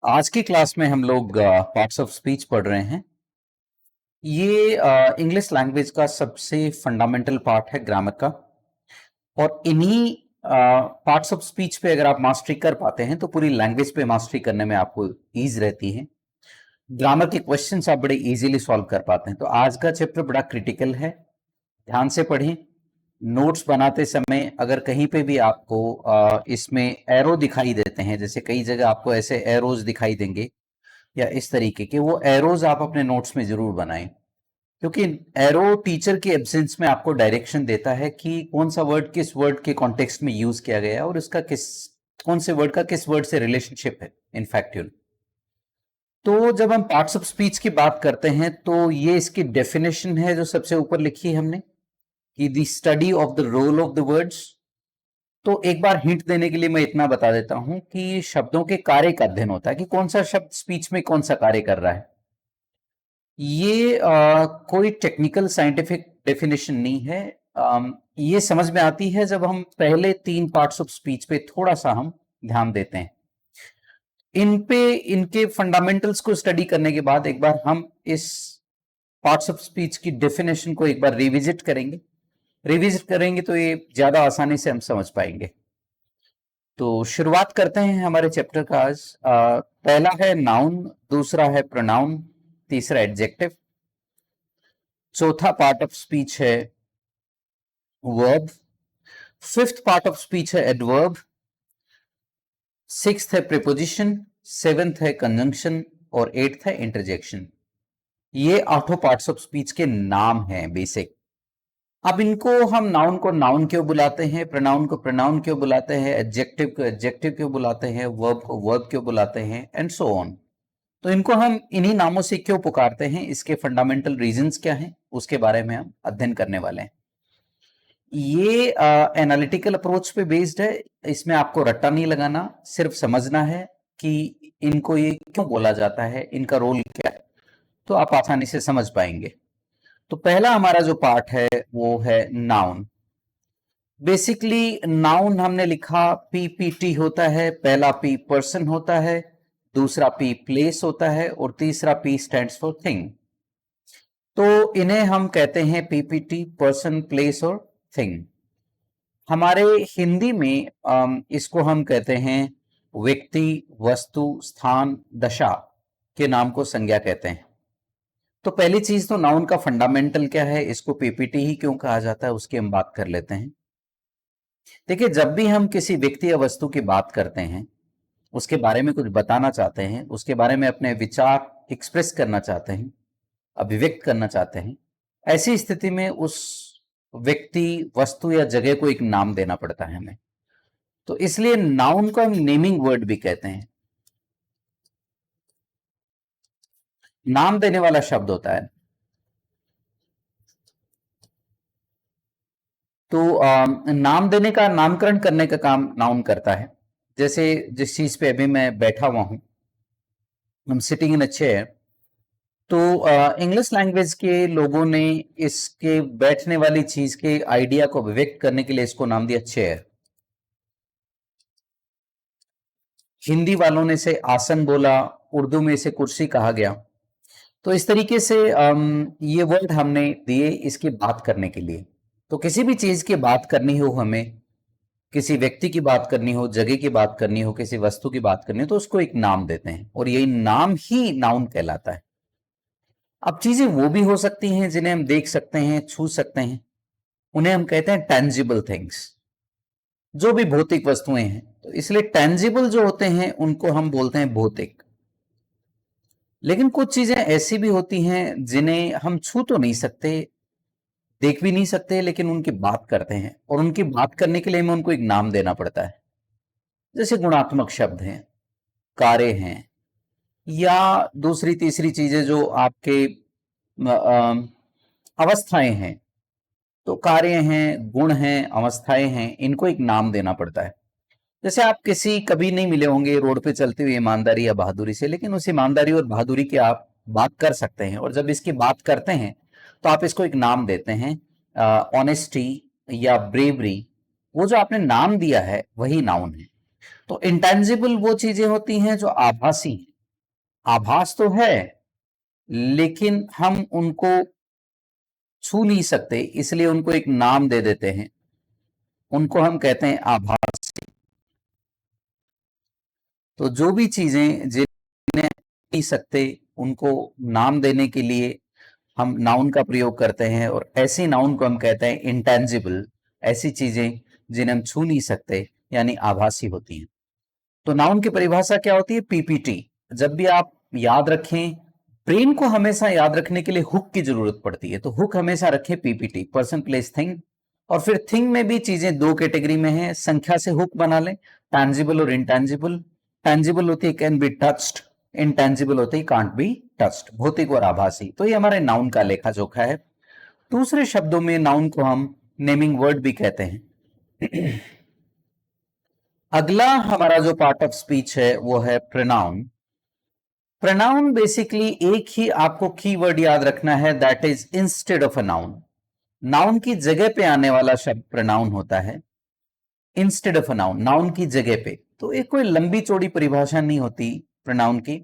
आज की क्लास में हम लोग पार्ट्स ऑफ स्पीच पढ़ रहे हैं। ये इंग्लिश लैंग्वेज का सबसे फंडामेंटल पार्ट है ग्रामर का। और इन्हीं पार्ट्स ऑफ स्पीच पे अगर आप मास्टरी कर पाते हैं तो पूरी लैंग्वेज पे मास्टरी करने में आपको ईज रहती है। ग्रामर के क्वेश्चंस आप बड़े इजीली सॉल्व कर पाते हैं। तो आज का चैप्टर बड़ा क्रिटिकल है, ध्यान से पढ़ें। नोट्स बनाते समय अगर कहीं पे भी आपको इसमें एरो दिखाई देते हैं, जैसे कई जगह आपको ऐसे एरोज दिखाई देंगे या इस तरीके के, वो एरोज आप अपने नोट्स में जरूर बनाएं, क्योंकि एरो टीचर के एब्सेंस में आपको डायरेक्शन देता है कि कौन सा वर्ड किस वर्ड के कॉन्टेक्स्ट में यूज किया गया है और इसका कौन से वर्ड का किस वर्ड से रिलेशनशिप है इनफैक्ट। तो जब हम पार्ट्स ऑफ स्पीच की बात करते हैं तो ये इसकी डेफिनेशन है जो सबसे ऊपर लिखी है हमने, कि the study of the role of the words. तो एक बार हिंट देने के लिए मैं इतना बता देता हूं कि शब्दों के कार्य का अध्ययन होता है कि कौन सा शब्द स्पीच में कौन सा कार्य कर रहा है। ये कोई टेक्निकल साइंटिफिक डेफिनेशन नहीं है। ये समझ में आती है जब हम पहले 3 पार्ट्स ऑफ स्पीच पे थोड़ा सा हम ध्यान देते हैं। इन पे इनके फंडामेंटल्स को स्टडी करने के बाद एक बार हम इस पार्ट्स ऑफ स्पीच की डेफिनेशन को एक बार रिविजिट करेंगे तो ये ज्यादा आसानी से हम समझ पाएंगे। तो शुरुआत करते हैं हमारे चैप्टर का आज। पहला है नाउन, दूसरा है प्रोनाउन, तीसरा एडजेक्टिव, चौथा पार्ट ऑफ स्पीच है verb, fifth part of speech है एडवर्ब, सिक्स्थ है प्रीपोजिशन, सेवेंथ है कंजंक्शन और एट्थ है इंटरजेक्शन। ये 8 पार्ट्स ऑफ स्पीच के नाम हैं बेसिक। अब इनको हम नाउन को नाउन क्यों बुलाते हैं, प्रोनाउन को प्रोनाउन क्यों बुलाते हैं, एडजेक्टिव को एडजेक्टिव क्यों बुलाते हैं, वर्ब को वर्ब क्यों बुलाते हैं, एंड सो ऑन। तो इनको हम इन्हीं नामों से क्यों पुकारते हैं, इसके फंडामेंटल रीजंस क्या हैं, उसके बारे में हम अध्ययन करने वाले हैं। ये एनालिटिकल अप्रोच पे बेस्ड है। इसमें आपको रट्टा नहीं लगाना, सिर्फ समझना है कि इनको ये क्यों बोला जाता है, इनका रोल क्या है, तो आप आसानी से समझ पाएंगे। तो पहला हमारा जो पार्ट है वो है नाउन। बेसिकली नाउन हमने लिखा पीपीटी होता है। पहला पी पर्सन होता है, दूसरा पी प्लेस होता है और तीसरा पी स्टैंड्स फॉर थिंग। तो इन्हें हम कहते हैं पीपीटी, पर्सन, प्लेस और थिंग। हमारे हिंदी में इसको हम कहते हैं व्यक्ति, वस्तु, स्थान, दशा के नाम को संज्ञा कहते हैं। तो पहली चीज तो नाउन का फंडामेंटल क्या है, इसको पीपीटी ही क्यों कहा जाता है, उसकी हम बात कर लेते हैं। देखिए, जब भी हम किसी व्यक्ति या वस्तु की बात करते हैं, उसके बारे में कुछ बताना चाहते हैं, उसके बारे में अपने विचार एक्सप्रेस करना चाहते हैं, अभिव्यक्त करना चाहते हैं, ऐसी स्थिति में उस व्यक्ति, वस्तु या जगह को एक नाम देना पड़ता है हमें। तो इसलिए नाउन को हम नेमिंग वर्ड भी कहते हैं। नाम देने वाला शब्द होता है। तो नाम देने का, नामकरण करने का काम नाउन करता है। जैसे जिस चीज पे अभी मैं बैठा हुआ हूं, हम सिटिंग इन अ चेयर, तो इंग्लिश लैंग्वेज के लोगों ने इसके बैठने वाली चीज के आइडिया को अभिव्यक्त करने के लिए इसको नाम दिया चेयर। हिंदी वालों ने इसे आसन बोला, उर्दू में इसे कुर्सी कहा गया। तो इस तरीके से ये वर्ड हमने दिए इसकी बात करने के लिए। तो किसी भी चीज की बात करनी हो हमें, किसी व्यक्ति की बात करनी हो, जगह की बात करनी हो, किसी वस्तु की बात करनी हो, तो उसको एक नाम देते हैं और यही नाम ही नाउन कहलाता है। अब चीजें वो भी हो सकती हैं जिन्हें हम देख सकते हैं, छू सकते हैं, उन्हें हम कहते हैं टेंजिबल थिंग्स, जो भी भौतिक वस्तुएं हैं। तो इसलिए टेंजिबल जो होते हैं उनको हम बोलते हैं भौतिक। लेकिन कुछ चीजें ऐसी भी होती हैं जिन्हें हम छू तो नहीं सकते, देख भी नहीं सकते, लेकिन उनकी बात करते हैं और उनकी बात करने के लिए हमें उनको एक नाम देना पड़ता है। जैसे गुणात्मक शब्द हैं, कार्य हैं, या दूसरी तीसरी चीजें जो आपके अवस्थाएं हैं। तो कार्य हैं, गुण हैं, अवस्थाएं हैं, इनको एक नाम देना पड़ता है। जैसे आप किसी कभी नहीं मिले होंगे रोड पे चलते हुए ईमानदारी या बहादुरी से, लेकिन उस ईमानदारी और बहादुरी की आप बात कर सकते हैं, और जब इसकी बात करते हैं तो आप इसको एक नाम देते हैं, ऑनेस्टी या ब्रेवरी। वो जो आपने नाम दिया है वही नाउन है। तो इंटेंजिबल वो चीजें होती हैं जो आभासी हैं, आभास तो है, लेकिन हम उनको छू नहीं सकते, इसलिए उनको एक नाम दे देते हैं, उनको हम कहते हैं आभासी। तो जो भी चीजें जिन्हें नहीं सकते, उनको नाम देने के लिए हम नाउन का प्रयोग करते हैं, और ऐसी नाउन को हम कहते हैं इंटेंजिबल, ऐसी चीजें जिन्हें हम छू नहीं सकते, यानी आभासी होती हैं। तो नाउन की परिभाषा क्या होती है? पीपीटी। जब भी आप याद रखें, ब्रेन को हमेशा याद रखने के लिए हुक की जरूरत पड़ती है, तो हुक हमेशा रखें पीपीटी, पर्सन प्लेस थिंग। और फिर थिंग में भी चीजें दो कैटेगरी में है, संख्या से हुक बना लें, टैंजिबल और इनटैंजिबल। टैंजिबल होती है कैन बी टच्ड, इनटैंजिबल होती है कांट बी टच्ड, भौतिक और आभासी। तो ये हमारे नाउन का लेखा जोखा है। दूसरे शब्दों में नाउन को हम नेमिंग वर्ड भी कहते हैं। अगला हमारा जो पार्ट ऑफ स्पीच है वो है प्रोनाउन। प्रोनाउन बेसिकली एक ही आपको कीवर्ड याद रखना है, that is instead of a noun. Noun की जगह पे आने वाला शब्द प्रोनाउन होता है, instead of a noun, noun की जगह पे। तो एक कोई लंबी चौड़ी परिभाषा नहीं होती प्रोनाउन की।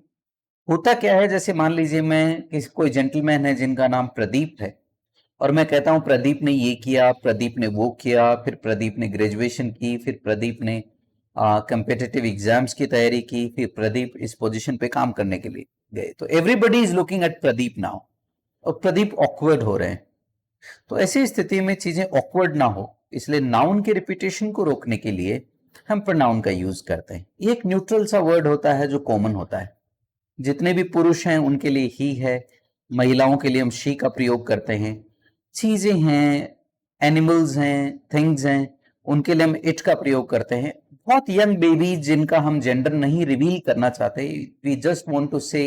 होता क्या है, जैसे मान लीजिए मैं कोई जेंटलमैन है जिनका नाम प्रदीप है, और मैं कहता हूं प्रदीप ने ये किया, प्रदीप ने वो किया, फिर प्रदीप ने ग्रेजुएशन की, फिर प्रदीप ने कंपेटिटिव एग्जाम्स की तैयारी की, फिर प्रदीप इस पोजीशन पे काम करने के लिए गए। तो everybody is looking at Pradeep now, और प्रदीप ऑकवर्ड हो रहे हैं। तो ऐसी स्थिति में चीजें ऑकवर्ड ना हो, इसलिए नाउन के रिपीटेशन को रोकने के लिए हम प्रोनाउन का यूज करते हैं। ये एक न्यूट्रल सा वर्ड होता है जो कॉमन होता है, जितने भी पुरुष हैं उनके लिए ही है, महिलाओं के लिए हम शी का प्रयोग करते हैं। चीजें हैं, एनिमल्स हैं, थिंग्स हैं, उनके लिए हम इट का प्रयोग करते हैं। बहुत यंग बेबी जिनका हम जेंडर नहीं रिवील करना चाहते, वी जस्ट वांट टू से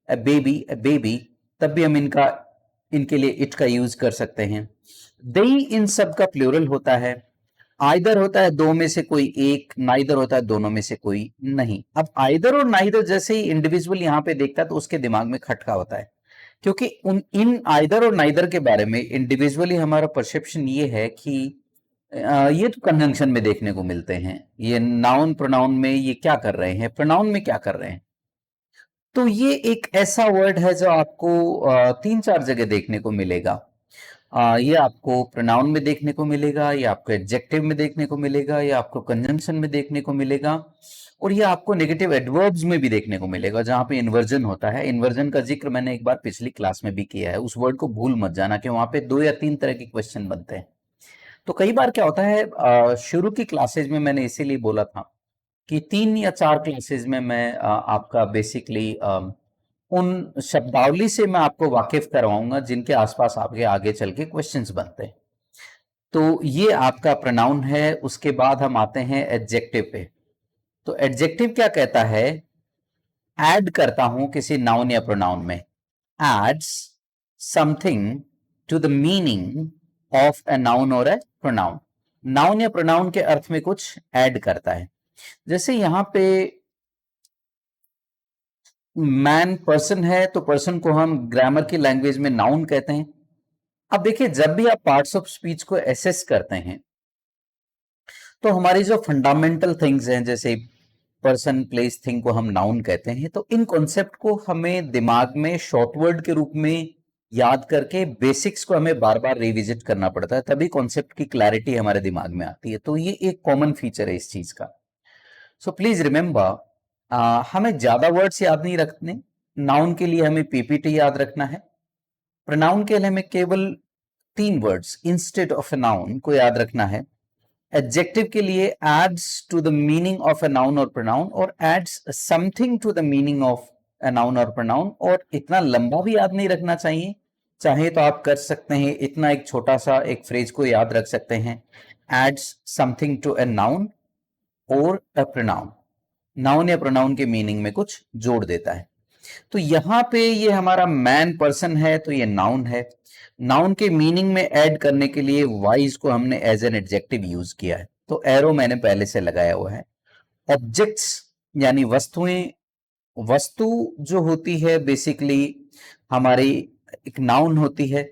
अ बेबी, तब भी हम इनके लिए इट का यूज कर सकते हैं। दई इन सब का प्लूरल होता है, आइदर होता है दो में से कोई एक, नाइदर होता है दोनों में से कोई नहीं। अब आइदर और नाइदर जैसे ही इंडिविजुअल यहां पे देखता है तो उसके दिमाग में खटका होता है, क्योंकि इन आइदर और नाइदर के बारे में इंडिविजुअली हमारा परसेप्शन ये है कि ये तो कंजंक्शन में देखने को मिलते हैं, ये नाउन प्रोनाउन में ये क्या कर रहे हैं, प्रोनाउन में क्या कर रहे हैं। तो ये एक ऐसा वर्ड है जो आपको तीन चार जगह देखने को मिलेगा। ये आपको प्रोनाउन में देखने को मिलेगा, ये आपको एडजेक्टिव में देखने को मिलेगा, ये आपको कंजंक्शन में देखने को मिलेगा, और ये आपको नेगेटिव एडवर्ब्स में भी देखने को मिलेगा, जहां पे इन्वर्जन होता है। इन्वर्जन का जिक्र मैंने एक बार पिछली क्लास में भी किया है, उस वर्ड को भूल मत जाना कि वहां पे दो या तीन तरह के क्वेश्चन बनते हैं। तो कई बार क्या होता है, शुरू की क्लासेज में मैंने इसीलिए बोला था कि 3 या 4 क्लासेस में मैं आपका बेसिकली उन शब्दावली से मैं आपको वाकिफ करवाऊंगा जिनके आसपास आपके आगे चल के क्वेश्चंस बनते हैं। तो ये आपका प्रोनाउन है। उसके बाद हम आते हैं एडजेक्टिव पे। तो एडजेक्टिव क्या कहता है? ऐड करता हूं किसी नाउन या प्रोनाउन में, adds something to the meaning of a noun और ए प्रोनाउन। नाउन या प्रोनाउन के अर्थ में कुछ ऐड करता है। जैसे यहां पे मैन पर्सन है, तो पर्सन को हम ग्रामर की लैंग्वेज में नाउन कहते हैं। अब देखिए, जब भी आप पार्ट्स ऑफ स्पीच को एसेस करते हैं तो हमारी जो फंडामेंटल थिंग्स हैं, जैसे पर्सन प्लेस थिंग को हम नाउन कहते हैं, तो इन कॉन्सेप्ट को हमें दिमाग में शॉर्ट वर्ड के रूप में याद करके बेसिक्स को हमें बार बार रिविजिट करना पड़ता है, तभी कॉन्सेप्ट की क्लैरिटी हमारे दिमाग में आती है। तो ये एक कॉमन फीचर है इस चीज का। सो प्लीज रिमेंबर, हमें ज्यादा वर्ड्स याद नहीं रखने। नाउन के लिए हमें पीपीटी याद रखना है, प्रोनाउन के लिए हमें केवल 3 words instead of a noun को याद रखना है। एडजेक्टिव के लिए adds to the meaning of a noun और प्रोनाउन, और adds something to the meaning of a noun और प्रोनाउन। और इतना लंबा भी याद नहीं रखना चाहिए, चाहे तो आप कर सकते हैं इतना, एक छोटा सा एक फ्रेज को याद रख सकते हैं, adds something to a noun और ए प्रोनाउन। नाउन या प्रोनाउन के मीनिंग में कुछ जोड़ देता है। तो यहां पे ये हमारा मैन पर्सन है, तो ये नाउन है। नाउन के मीनिंग में ऐड करने के लिए वाइज को हमने एज एन एडजेक्टिव यूज किया है, तो एरो मैंने पहले से लगाया हुआ है। ऑब्जेक्ट्स यानी वस्तुएं, वस्तु जो होती है बेसिकली हमारी एक नाउन होती है।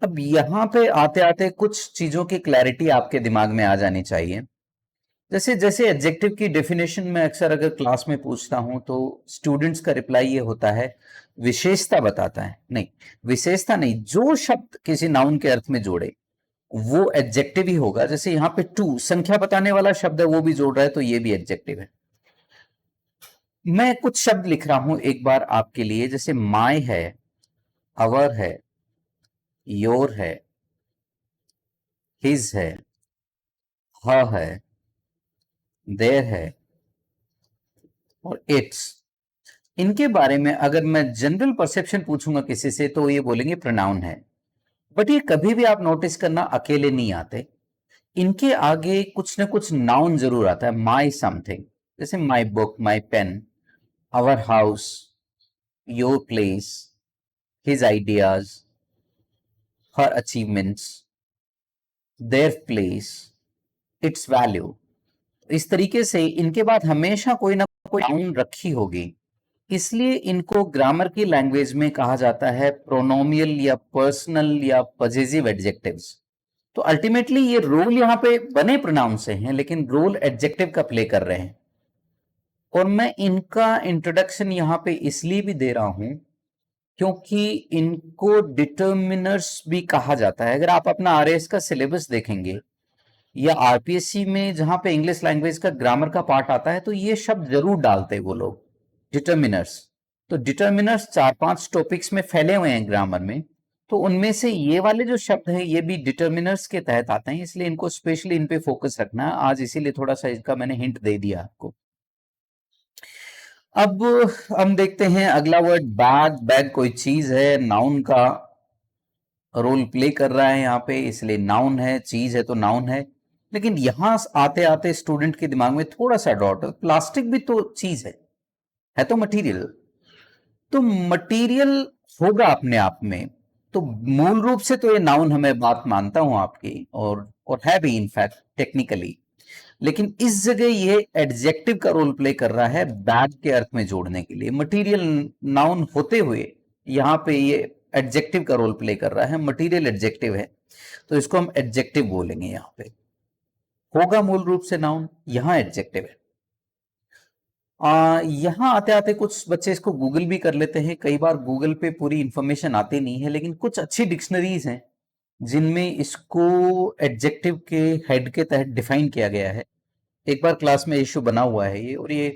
अब यहां पे आते आते कुछ चीजों की क्लैरिटी आपके दिमाग में आ जानी चाहिए। जैसे जैसे एडजेक्टिव की डेफिनेशन में अक्सर अगर क्लास में पूछता हूं तो स्टूडेंट्स का रिप्लाई ये होता है विशेषता बताता है। नहीं, विशेषता नहीं, जो शब्द किसी नाउन के अर्थ में जोड़े वो एडजेक्टिव ही होगा। जैसे यहां पे टू संख्या बताने वाला शब्द है, वो भी जोड़ रहा है तो ये भी एडजेक्टिव है। मैं कुछ शब्द लिख रहा हूं एक बार आपके लिए, जैसे माय है, अवर है, योर है, हिज है, हर है, देयर है और इट्स। इनके बारे में अगर मैं जनरल परसेप्शन पूछूंगा किसी से तो ये बोलेंगे प्रोनाउन है। बट ये कभी भी आप नोटिस करना अकेले नहीं आते, इनके आगे कुछ ना कुछ नाउन जरूर आता है। माई समथिंग, जैसे my book, my pen, our house, your place, his ideas, her achievements, their place, its value. इस तरीके से इनके बाद हमेशा कोई ना कोई नाउन रखी होगी, इसलिए इनको ग्रामर की लैंग्वेज में कहा जाता है प्रोनोमियल या पर्सनल या पजेसिव एडजेक्टिव्स। तो अल्टीमेटली ये रोल यहां पे बने प्रोनाउन से हैं, लेकिन रोल एडजेक्टिव का प्ले कर रहे हैं। और मैं इनका इंट्रोडक्शन यहां पे इसलिए भी दे रहा हूं क्योंकि इनको डिटर्मिनर्स भी कहा जाता है। अगर आप अपना आरएएस का सिलेबस देखेंगे या आरपीएससी में जहां पे इंग्लिश लैंग्वेज का ग्रामर का पार्ट आता है तो ये शब्द जरूर डालते वो लोग, डिटर्मिनर्स। तो डिटर्मिनर्स 4-5 टॉपिक्स में फैले हुए हैं ग्रामर में, तो उनमें से ये वाले जो शब्द हैं ये भी डिटर्मिनर्स के तहत आते हैं, इसलिए इनको स्पेशली इन पे फोकस रखना है आज, इसीलिए थोड़ा सा इसका मैंने हिंट दे दिया आपको। अब हम देखते हैं अगला वर्ड बैग। बैग कोई चीज है, नाउन का रोल प्ले कर रहा है यहाँ पे, इसलिए नाउन है, चीज है तो नाउन है। लेकिन यहां आते आते स्टूडेंट के दिमाग में थोड़ा सा डाउट है, प्लास्टिक भी तो चीज है तो मटेरियल। तो मटेरियल होगा अपने आप में, तो मूल रूप से तो ये नाउन है, मैं बात मानता हूं आपकी, और है भी इनफैक्ट टेक्निकली। लेकिन इस जगह ये एडजेक्टिव का रोल प्ले कर रहा है बैग के अर्थ में जोड़ने के लिए। मटेरियल नाउन होते हुए यहां पे ये एडजेक्टिव का रोल प्ले कर रहा है, मटेरियल एडजेक्टिव है, तो इसको हम एडजेक्टिव बोलेंगे। यहां पे होगा मूल रूप से नाउन, यहां एडजेक्टिव है। यहां आते आते कुछ बच्चे इसको गूगल भी कर लेते हैं। कई बार गूगल पे पूरी इंफॉर्मेशन आती नहीं है, लेकिन कुछ अच्छी डिक्शनरीज हैं जिनमें इसको एडजेक्टिव के हेड के तहत डिफाइन किया गया है। एक बार क्लास में इशू बना हुआ है ये, और ये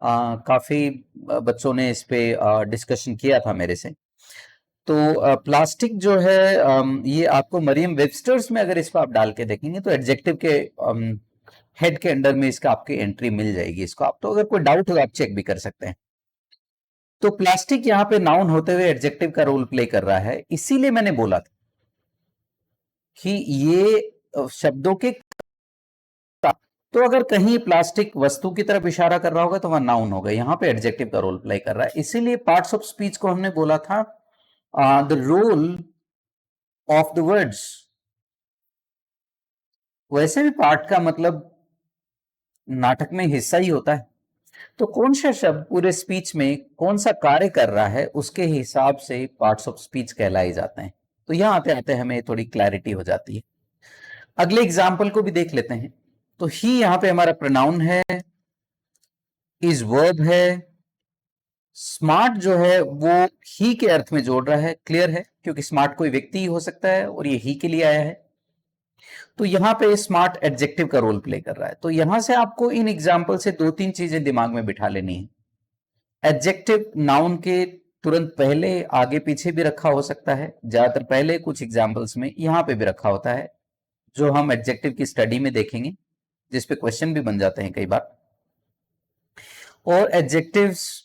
काफी बच्चों ने इस पे डिस्कशन किया था मेरे से। तो प्लास्टिक जो है, ये आपको मरियम वेबस्टर्स में अगर इसको आप डाल के देखेंगे तो एडजेक्टिव के हेड के अंडर में इसका आपकी एंट्री मिल जाएगी। इसको आप, तो अगर कोई डाउट हो आप चेक भी कर सकते हैं। तो प्लास्टिक यहाँ पे नाउन होते हुए एडजेक्टिव का रोल प्ले कर रहा है, इसीलिए मैंने बोला था कि ये शब्दों के, तो अगर कहीं प्लास्टिक वस्तु की तरफ इशारा कर रहा होगा तो वह नाउन होगा, यहां पे एडजेक्टिव का रोल प्ले कर रहा है। इसीलिए पार्ट्स ऑफ स्पीच को हमने बोला था the role of the words. वैसे भी पार्ट का मतलब नाटक में हिस्सा ही होता है, तो कौन सा शब्द पूरे स्पीच में कौन सा कार्य कर रहा है उसके हिसाब से पार्ट्स ऑफ स्पीच कहलाए जाते हैं। तो यहां आते आते हमें थोड़ी क्लैरिटी हो जाती है। अगले एग्जाम्पल को भी देख लेते हैं। तो ही यहां पे हमारा प्रोनाउन है, इज वर्ब है, स्मार्ट जो है वो ही के अर्थ में जोड़ रहा है, क्लियर है, क्योंकि स्मार्ट कोई व्यक्ति ही हो सकता है और ये ही के लिए आया है। तो यहां पे स्मार्ट एडजेक्टिव का रोल प्ले कर रहा है। तो यहां से आपको इन एग्जाम्पल से 2-3 चीजें दिमाग में बिठा लेनी है। एडजेक्टिव नाउन के तुरंत पहले आगे पीछे भी रखा हो सकता है, ज्यादातर पहले, कुछ एग्जाम्पल्स में यहां पे भी रखा होता है, जो हम एडजेक्टिव की स्टडी में देखेंगे, जिसपे क्वेश्चन भी बन जाते हैं कई बार। और एडजेक्टिव्स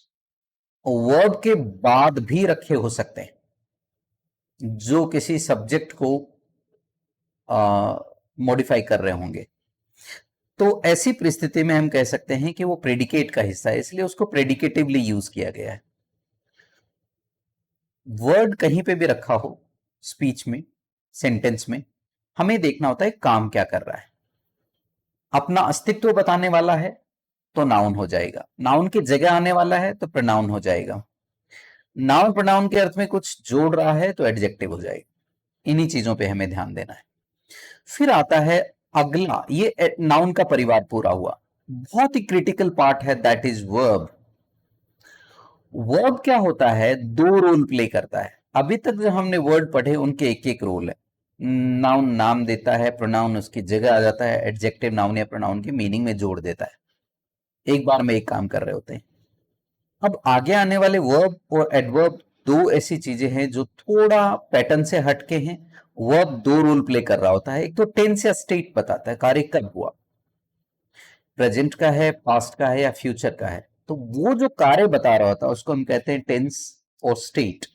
वर्ब के बाद भी रखे हो सकते हैं जो किसी सब्जेक्ट को मॉडिफाई कर रहे होंगे। तो ऐसी परिस्थिति में हम कह सकते हैं कि वो प्रेडिकेट का हिस्सा है, इसलिए उसको प्रेडिकेटिवली यूज किया गया है। वर्ड कहीं पे भी रखा हो स्पीच में, सेंटेंस में, हमें देखना होता है काम क्या कर रहा है। अपना अस्तित्व बताने वाला है तो नाउन हो जाएगा, नाउन की जगह आने वाला है तो प्रोनाउन हो जाएगा, नाउन प्रोनाउन के अर्थ में कुछ जोड़ रहा है तो एडजेक्टिव हो जाएगा। इन्हीं चीजों पे हमें ध्यान देना है। फिर आता है अगला ये नाउन का परिवार पूरा हुआ। बहुत ही क्रिटिकल पार्ट है, दैट इज वर्ब। वर्ब क्या होता है, दो रोल प्ले करता है। अभी तक जो हमने वर्ड पढ़े उनके एक एक रोल है। नाउन नाम देता है, प्रोनाउन उसकी जगह आ जाता है, एडजेक्टिव नाउन या प्रोनाउन की मीनिंग में जोड़ देता है। एक बार में एक काम कर रहे होते हैं। अब आगे आने वाले वर्ब और एडवर्ब दो ऐसी चीजें हैं जो थोड़ा पैटर्न से हटके हैं। वर्ब दो रोल प्ले कर रहा होता है। एक तो टेंस या स्टेट बताता है, कार्य कब हुआ, प्रेजेंट का है, पास्ट का है या फ्यूचर का है। तो वो जो कार्य बता रहा होता है उसको हम कहते हैं टेंस और स्टेट।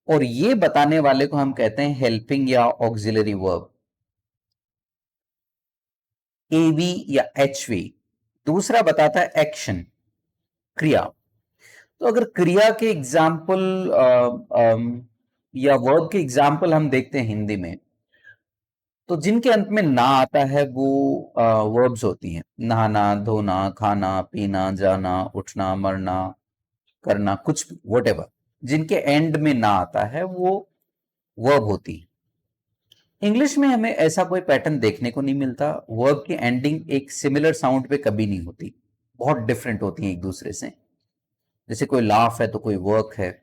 और ये बताने वाले को हम कहते हैं हेल्पिंग या ऑक्सिलरी वर्ब, एवी या एचवी। दूसरा बताता है एक्शन, क्रिया। तो अगर क्रिया के एग्जाम्पल या वर्ब के एग्जाम्पल हम देखते हैं हिंदी में, तो जिनके अंत में ना आता है वो वर्ब्स होती हैं। नहाना, धोना, खाना, पीना, जाना, उठना, मरना, करना, कुछ व्हाटएवर जिनके एंड में ना आता है वो वर्ब होती है। इंग्लिश में हमें ऐसा कोई पैटर्न देखने को नहीं मिलता। वर्ब की एंडिंग एक सिमिलर साउंड पे कभी नहीं होती, बहुत डिफरेंट होती है एक दूसरे से। जैसे कोई लाफ है तो कोई वर्क है,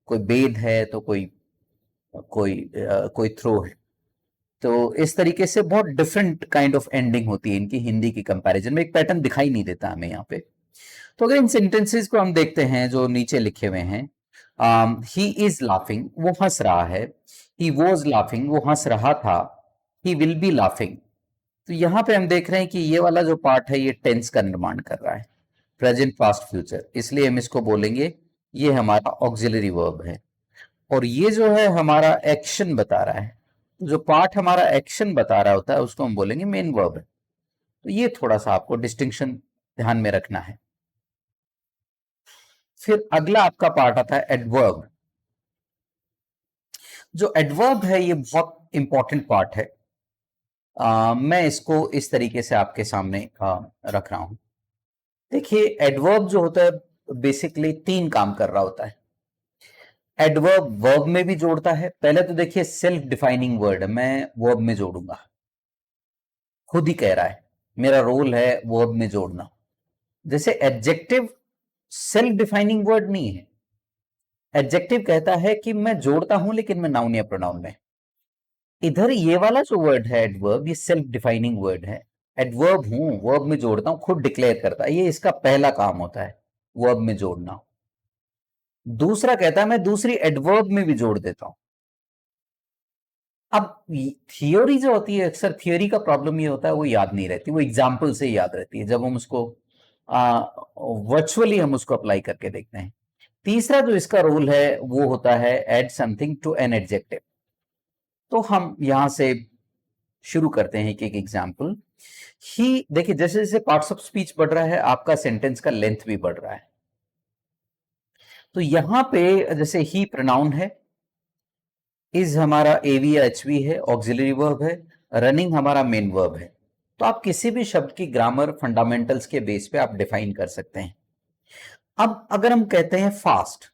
कोई बेद है तो कोई थ्रो है। तो इस तरीके से बहुत डिफरेंट काइंड ऑफ एंडिंग होती है इनकी हिंदी की कंपैरिजन में। एक पैटर्न दिखाई नहीं देता हमें यहाँ पे। तो अगर इन सेंटेंसेस को हम देखते हैं जो नीचे लिखे हुए हैं, ही इज लाफिंग, वो हंस रहा है। ही वॉज लाफिंग, वो हंस रहा था। He will be laughing. तो यहाँ पे हम देख रहे हैं कि ये वाला जो पार्ट है ये टेंस का निर्माण कर रहा है, प्रेजेंट, पास्ट, फ्यूचर। इसलिए हम इसको बोलेंगे ये हमारा ऑक्सिलरी वर्ब है। और ये जो है हमारा एक्शन बता रहा है। जो पार्ट हमारा एक्शन बता रहा होता है उसको हम बोलेंगे मेन वर्ब है। तो ये थोड़ा सा आपको डिस्टिंक्शन ध्यान में रखना है। फिर अगला आपका पार्ट आता है एडवर्ब। जो एडवर्ब है ये बहुत इंपॉर्टेंट पार्ट है। मैं इसको इस तरीके से आपके सामने रख रहा हूं। देखिए, एडवर्ब जो होता है बेसिकली तीन काम कर रहा होता है। एडवर्ब वर्ब में भी जोड़ता है। पहले तो देखिए सेल्फ डिफाइनिंग वर्ड है, मैं वर्ब में जोड़ूंगा, खुद ही कह रहा है मेरा रोल है वर्ब में जोड़ना। जैसे एडजेक्टिव सेल्फ डिफाइनिंग वर्ड नहीं है। एडजेक्टिव कहता है कि मैं जोड़ता हूं लेकिन मैं नाउन या प्रोनाउन में। इधर ये वाला जो वर्ड है एडवर्ब, ये सेल्फ डिफाइनिंग वर्ड है। एडवर्ब हूं, वर्ब में जोड़ता हूं, खुद डिक्लेयर करता है, ये इसका पहला काम होता है, वर्ब में जोड़ना। दूसरा कहता है मैं दूसरी एडवर्ब में भी जोड़ देता हूं। अब थियोरी जो होती है, अक्सर थियोरी का प्रॉब्लम ये होता है वो याद नहीं रहती, वो एग्जाम्पल से याद रहती है जब हम उसको वर्चुअली हम उसको अप्लाई करके देखते हैं। तीसरा जो इसका रोल है वो होता है add something to an adjective. तो हम यहां से शुरू करते हैं एक एक एग्जाम्पल। ही, देखिए जैसे जैसे पार्ट्स ऑफ स्पीच बढ़ रहा है आपका सेंटेंस का लेंथ भी बढ़ रहा है। तो यहां पे जैसे ही प्रोनाउन है, इज हमारा एवी या एचवी है, ऑक्सिलरी वर्ब है, रनिंग हमारा मेन वर्ब है। तो आप किसी भी शब्द की ग्रामर फंडामेंटल्स के बेस पे आप डिफाइन कर सकते हैं। अब अगर हम कहते हैं फास्ट,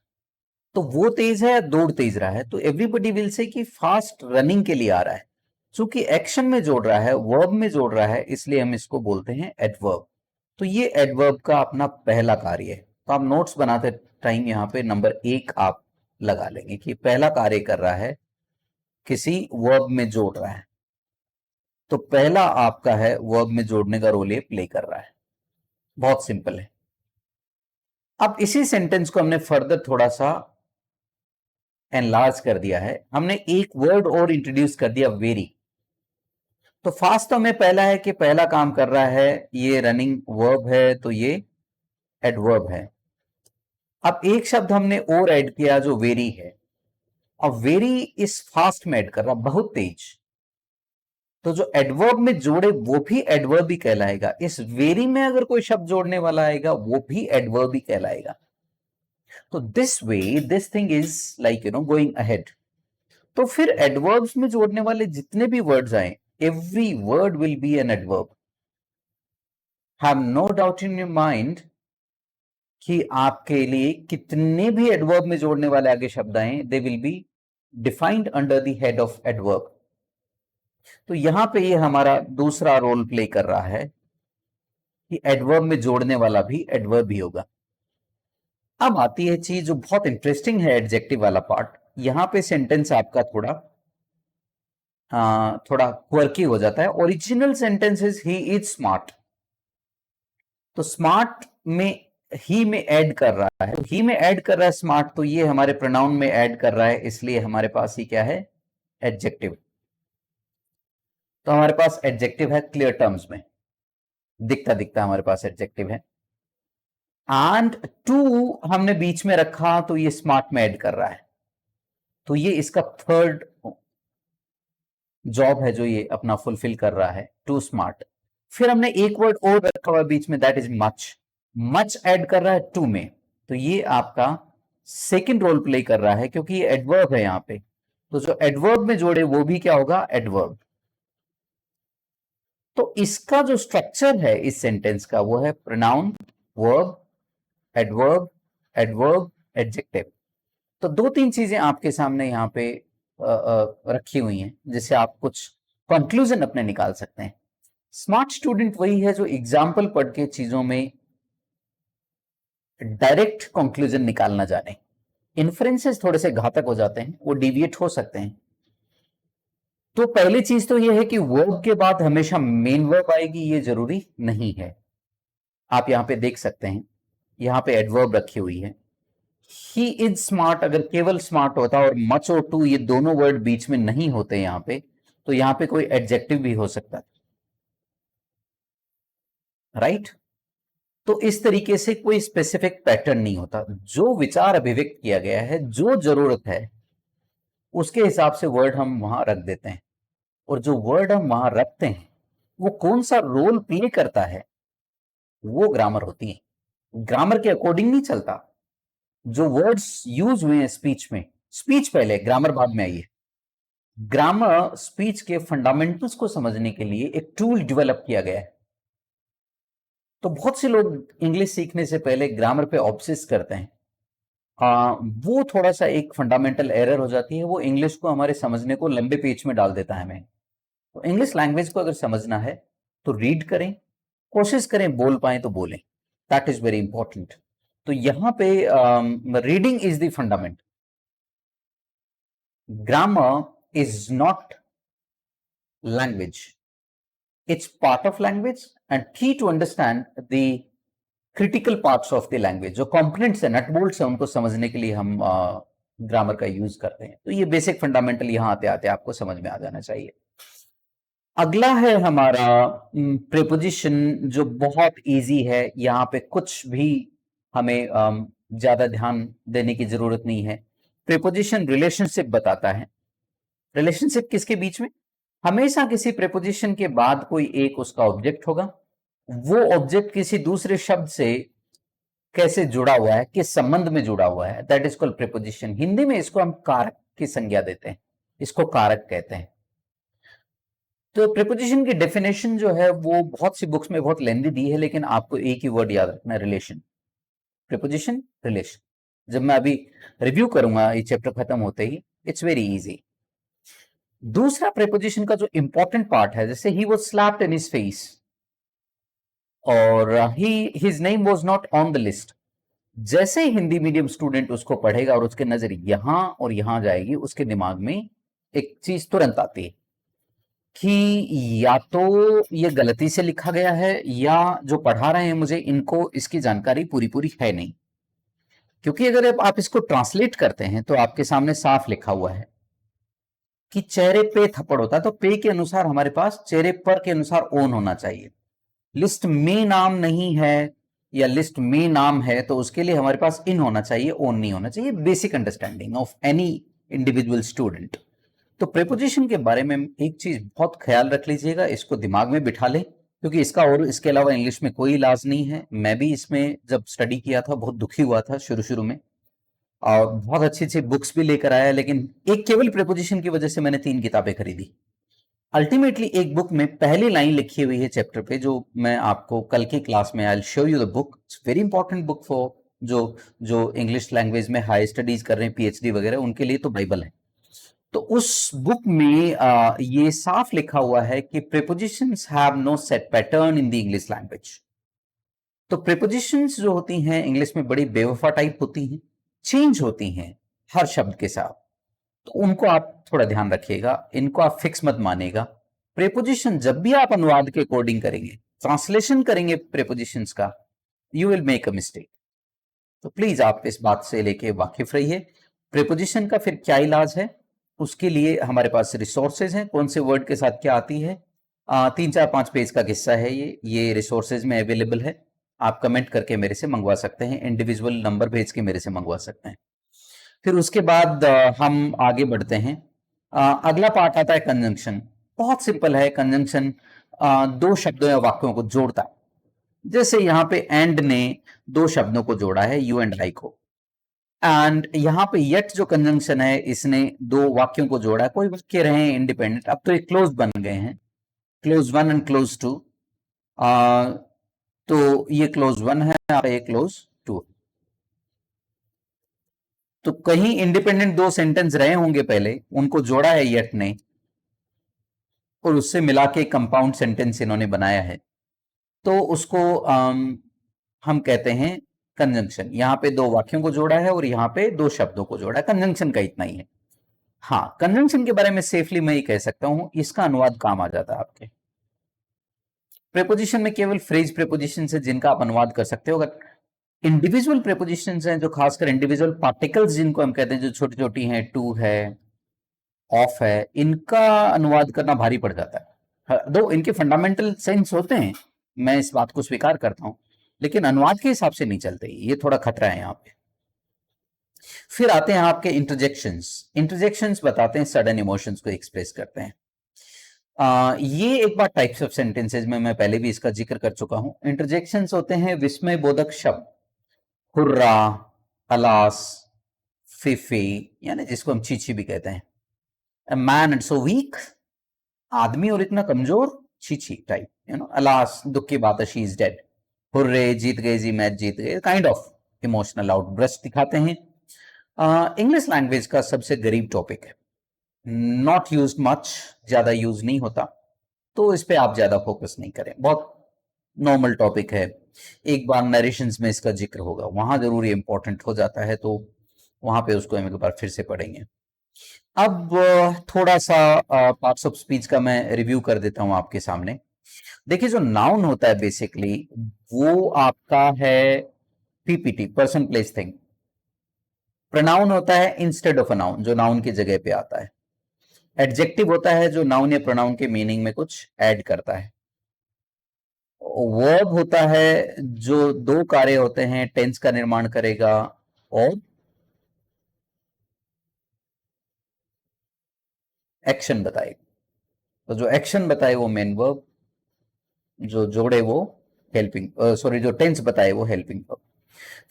तो वो तेज है या दौड़ तेज रहा है, तो एवरीबडी विल से कि फास्ट रनिंग के लिए आ रहा है। चूंकि एक्शन में जोड़ रहा है, वर्ब में जोड़ रहा है, इसलिए हम इसको बोलते हैं एडवर्ब। तो ये एडवर्ब का अपना पहला कार्य है। तो आप नोट्स बनाते टाइम यहाँ पे नंबर 1 आप लगा लेंगे कि पहला कार्य कर रहा है, किसी वर्ब में जोड़ रहा है। तो पहला आपका है वर्ब में जोड़ने का रोल ये प्ले कर रहा है। बहुत सिंपल है। अब इसी सेंटेंस को हमने फर्दर थोड़ा सा एनलार्ज कर दिया है। हमने एक वर्ड और इंट्रोड्यूस कर दिया, वेरी। तो फास्ट तो हमें पहला है कि पहला काम कर रहा है, ये रनिंग वर्ब है तो ये एडवर्ब है। अब एक शब्द हमने और ऐड किया जो वेरी है। अब वेरी इस फास्ट में ऐड कर रहा, बहुत तेज। तो जो एडवर्ब में जोड़े वो भी एडवर्ब ही कहलाएगा। इस वेरी में अगर कोई शब्द जोड़ने वाला आएगा वो भी एडवर्ब ही कहलाएगा। तो this way this thing is like going ahead. तो फिर एडवर्ब्स में जोड़ने वाले जितने भी वर्ड्स आए, every word will be an adverb. Have no doubt in your mind कि आपके लिए कितने भी एडवर्ब में जोड़ने वाले आगे शब्द आए, they will be defined under the head of adverb. तो यहां पे ये हमारा दूसरा रोल प्ले कर रहा है कि एडवर्ब में जोड़ने वाला भी एडवर्ब ही होगा। अब आती है चीज जो बहुत इंटरेस्टिंग है, एडजेक्टिव वाला पार्ट। यहां पे सेंटेंस आपका थोड़ा क्वर्की हो जाता है। Original sentence is he is smart, तो स्मार्ट में ही में ऐड कर रहा है, ही में ऐड कर रहा है स्मार्ट, तो ये हमारे प्रोनाउन में ऐड कर रहा है, इसलिए हमारे पास ही क्या है, एडजेक्टिव। तो हमारे पास एडजेक्टिव है क्लियर टर्म्स में, दिखता दिखता हमारे पास एडजेक्टिव है। एंड टू हमने बीच में रखा तो ये स्मार्ट में ऐड कर रहा है, तो ये इसका थर्ड जॉब है जो ये अपना फुलफिल कर रहा है, टू स्मार्ट। फिर हमने एक वर्ड और रखा हुआ बीच में, that is much. Much add कर रहा है टू में, तो ये आपका सेकंड रोल प्ले कर रहा है, क्योंकि ये एडवर्ब है यहां पे। तो जो एडवर्ब में जोड़े वो भी क्या होगा, एडवर्ब। तो इसका जो स्ट्रक्चर है इस सेंटेंस का वो है pronoun, verb, adverb, adverb, adjective. तो दो तीन चीजें आपके सामने यहाँ पे रखी हुई हैं, जिससे आप कुछ कंक्लूजन अपने निकाल सकते हैं। स्मार्ट स्टूडेंट वही है जो एग्जाम्पल पढ़ के चीजों में डायरेक्ट कंक्लूजन निकालना जाने। इन्फ्रेंसेस थोड़े से घातक हो जाते हैं, वो डिविएट हो सकते हैं। तो पहली चीज तो यह है कि वर्ब के बाद हमेशा मेन वर्ब आएगी, ये जरूरी नहीं है। आप यहां पे देख सकते हैं, यहां पे एडवर्ब रखी हुई है। ही इज स्मार्ट अगर केवल स्मार्ट होता और मच और टू ये दोनों वर्ड बीच में नहीं होते यहां पे, तो यहां पे कोई एडजेक्टिव भी हो सकता है, राइट। तो इस तरीके से कोई स्पेसिफिक पैटर्न नहीं होता, जो विचार अभिव्यक्त किया गया है, जो जरूरत है उसके हिसाब से वर्ड हम वहां रख देते हैं। और जो वर्ड हम वहां रखते हैं वो कौन सा रोल प्ले करता है, वो ग्रामर होती है। ग्रामर के अकॉर्डिंग नहीं चलता। जो वर्ड्स यूज हुए हैं स्पीच में, स्पीच पहले, ग्रामर बाद में आई है। ग्रामर स्पीच के फंडामेंटल्स को समझने के लिए एक टूल डेवलप किया गया है। तो बहुत से लोग इंग्लिश सीखने से पहले ग्रामर पे ऑब्सेस करते हैं। वो थोड़ा सा एक फंडामेंटल एरर हो जाती है, वो इंग्लिश को हमारे समझने को लंबे पेज में डाल देता है हमें। तो इंग्लिश लैंग्वेज को अगर समझना है तो रीड करें, कोशिश करें बोल पाए तो बोलें, दैट इज वेरी इंपॉर्टेंट। तो यहां पे reading is the fundament. Grammar is not language, it's part of language and key to understand the critical parts of the language। जो components है, नट बोल्ट्स है, उनको समझने के लिए हम ग्रामर का यूज करते हैं। तो ये बेसिक फंडामेंटल यहां आते आते आपको समझ में आ जाना चाहिए। अगला है हमारा प्रीपोजिशन, जो बहुत इजी है। यहाँ पे कुछ भी हमें ज्यादा ध्यान देने की जरूरत नहीं है। प्रीपोजिशन रिलेशनशिप बताता है। रिलेशनशिप किसके बीच में, हमेशा किसी प्रीपोजिशन के बाद कोई एक उसका ऑब्जेक्ट होगा, वो ऑब्जेक्ट किसी दूसरे शब्द से कैसे जुड़ा हुआ है, किस संबंध में जुड़ा हुआ है, that is called preposition. Hindi में इसको हम कारक की संज्ञा देते हैं, इसको कारक कहते हैं। तो प्रीपोजिशन की डेफिनेशन जो है वो बहुत सी बुक्स में बहुत लेंदी दी है, लेकिन आपको एक ही वर्ड याद रखना है, रिलेशन। Preposition, relation. जब मैं अभी रिव्यू करूंगा ये चैप्टर खत्म होते ही, इट्स वेरी इजी। दूसरा प्रीपोजिशन का जो इंपॉर्टेंट पार्ट है, जैसे ही was slapped in his face और his name was not on the list. जैसे हिंदी मीडियम स्टूडेंट उसको पढ़ेगा और उसके नजर यहां और यहां जाएगी, उसके दिमाग में एक चीज तुरंत आती है कि या तो ये गलती से लिखा गया है, या जो पढ़ा रहे हैं मुझे, इनको इसकी जानकारी पूरी पूरी है नहीं। क्योंकि अगर आप इसको ट्रांसलेट करते हैं तो आपके सामने साफ लिखा हुआ है कि चेहरे पे थप्पड़ होता है, तो पे के अनुसार हमारे पास चेहरे पर के अनुसार ओन होना चाहिए। लिस्ट में नाम नहीं है या लिस्ट में नाम है तो उसके लिए हमारे पास इन होना चाहिए, ओन नहीं होना चाहिए। Basic understanding of any individual student. तो प्रीपोजिशन के बारे में एक चीज बहुत ख्याल रख लीजिएगा, इसको दिमाग में बिठा लें, क्योंकि इसका और इसके अलावा इंग्लिश में कोई इलाज नहीं है। मैं भी इसमें जब स्टडी किया था बहुत दुखी हुआ था शुरू शुरू में, और बहुत अच्छी अच्छी बुक्स भी लेकर आया, लेकिन एक केवल प्रीपोजिशन की वजह से मैंने 3 किताबें खरीदी। अल्टीमेटली एक बुक में पहली लाइन लिखी हुई है चैप्टर पे, जो मैं आपको कल की क्लास में I will show you the book. It's very important book for जो जो इंग्लिश लैंग्वेज में हाई स्टडीज कर रहे हैं, पीएचडी वगैरह, उनके लिए तो बाइबल है। तो उस बुक में ये साफ लिखा हुआ है कि prepositions have no set pattern in the English language. तो प्रीपोजिशंस जो होती हैं इंग्लिश में बड़ी बेवफा टाइप होती हैं, चेंज होती हैं हर शब्द के साथ, तो उनको आप थोड़ा ध्यान रखिएगा, इनको आप फिक्स मत मानेगा। प्रीपोजिशन जब भी आप अनुवाद के अकॉर्डिंग करेंगे, ट्रांसलेशन करेंगे प्रीपोजिशंस का, you will make a mistake. तो प्लीज आप इस बात से लेके वाकिफ रहिए। प्रीपोजिशन का फिर क्या इलाज है, उसके लिए हमारे पास रिसोर्सेज हैं, कौन से वर्ड के साथ क्या आती है। 3-4-5 पेज का किस्सा है ये रिसोर्सेज में अवेलेबल है, आप कमेंट करके मेरे से मंगवा सकते हैं, इंडिविजुअल नंबर भेज के मेरे से मंगवा सकते हैं। फिर उसके बाद हम आगे बढ़ते हैं। अगला पार्ट आता है कंजंक्शन। बहुत सिंपल है कंजंक्शन, दो शब्दों या वाक्यों को जोड़ता है। जैसे यहां पे एंड ने दो शब्दों को जोड़ा है, यू एंड आई को, एंड यहां पे येट जो कंजंक्शन है इसने दो वाक्यों को जोड़ा है। कोई वाक्य रहे इंडिपेंडेंट, अब तो ये क्लोज बन गए हैं, close one and close to. तो ये क्लोज वन है और ये क्लोज टू। तो कहीं इंडिपेंडेंट दो सेंटेंस रहे होंगे पहले, उनको जोड़ा है येट ने और उससे मिला के कंपाउंड सेंटेंस इन्होंने बनाया है, तो उसको हम कहते हैं कंजंक्शन। यहां पे दो वाक्यों को जोड़ा है और यहां पे दो शब्दों को जोड़ा है, कंजंक्शन का इतना ही है। हाँ, कंजंक्शन के बारे में सेफली मैं ये कह सकता हूं, इसका अनुवाद काम आ जाता है आपके। प्रेपोजिशन में केवल फ्रेज प्रेपोजिशन है जिनका आप अनुवाद कर सकते हो। अगर इंडिविजुअल प्रेपोजिशन हैं, जो खासकर इंडिविजुअल पार्टिकल्स जिनको हम कहते हैं, जो छोटी छोटी हैं, टू है, ऑफ है, इनका अनुवाद करना भारी पड़ जाता है। दो इनके फंडामेंटल सेंस होते हैं, मैं इस बात को स्वीकार करता हूं, लेकिन अनुवाद के हिसाब से नहीं चलते, ये थोड़ा खतरा है यहां पे। फिर आते हैं आपके इंटरजेक्शंस। इंटरजेक्शंस बताते हैं सडन इमोशंस को एक्सप्रेस करते हैं। ये एक बार टाइप्स ऑफ सेंटेंसेज में मैं पहले भी इसका जिक्र कर चुका हूं। इंटरजेक्शंस होते हैं विस्मय बोधक शब्द, हुर्रा, अलास, फिफी, यानी जिसको हम चीची भी कहते हैं। A man and so weak, आदमी और इतना कमजोर, छी टाइप, अलास दुख की बात है, शी इज डेड। हुर्रे जीत गए जी, मैच जीत गए, काइंड ऑफ इमोशनल आउटब्रस्ट दिखाते हैं। इंग्लिश लैंग्वेज का सबसे गरीब टॉपिक है, नॉट यूज मच, ज्यादा यूज नहीं होता, तो इस पे आप ज्यादा फोकस नहीं करें, बहुत नॉर्मल टॉपिक है। एक बार नरेशंस में इसका जिक्र होगा, वहां जरूर इंपॉर्टेंट हो जाता है, तो वहां पे उसको हम एक बार फिर से पढ़ेंगे। अब थोड़ा सा पार्ट्स ऑफ स्पीच का मैं रिव्यू कर देता हूं आपके सामने। देखिए, जो नाउन होता है बेसिकली, वो आपका है PPT, person place thing. Pronoun होता है इंस्टेड ऑफ अ नाउन, जो नाउन की जगह पे आता है। एडजेक्टिव होता है जो नाउन या प्रोनाउन के मीनिंग में कुछ ऐड करता है। वर्ब होता है जो दो कार्य होते हैं, टेंस का निर्माण करेगा और एक्शन बताएगा। तो जो एक्शन बताए वो मेन वर्ब, जो जोड़े वो हेल्पिंग, सॉरी जो टेंस बताए वो हेल्पिंग वर्ब।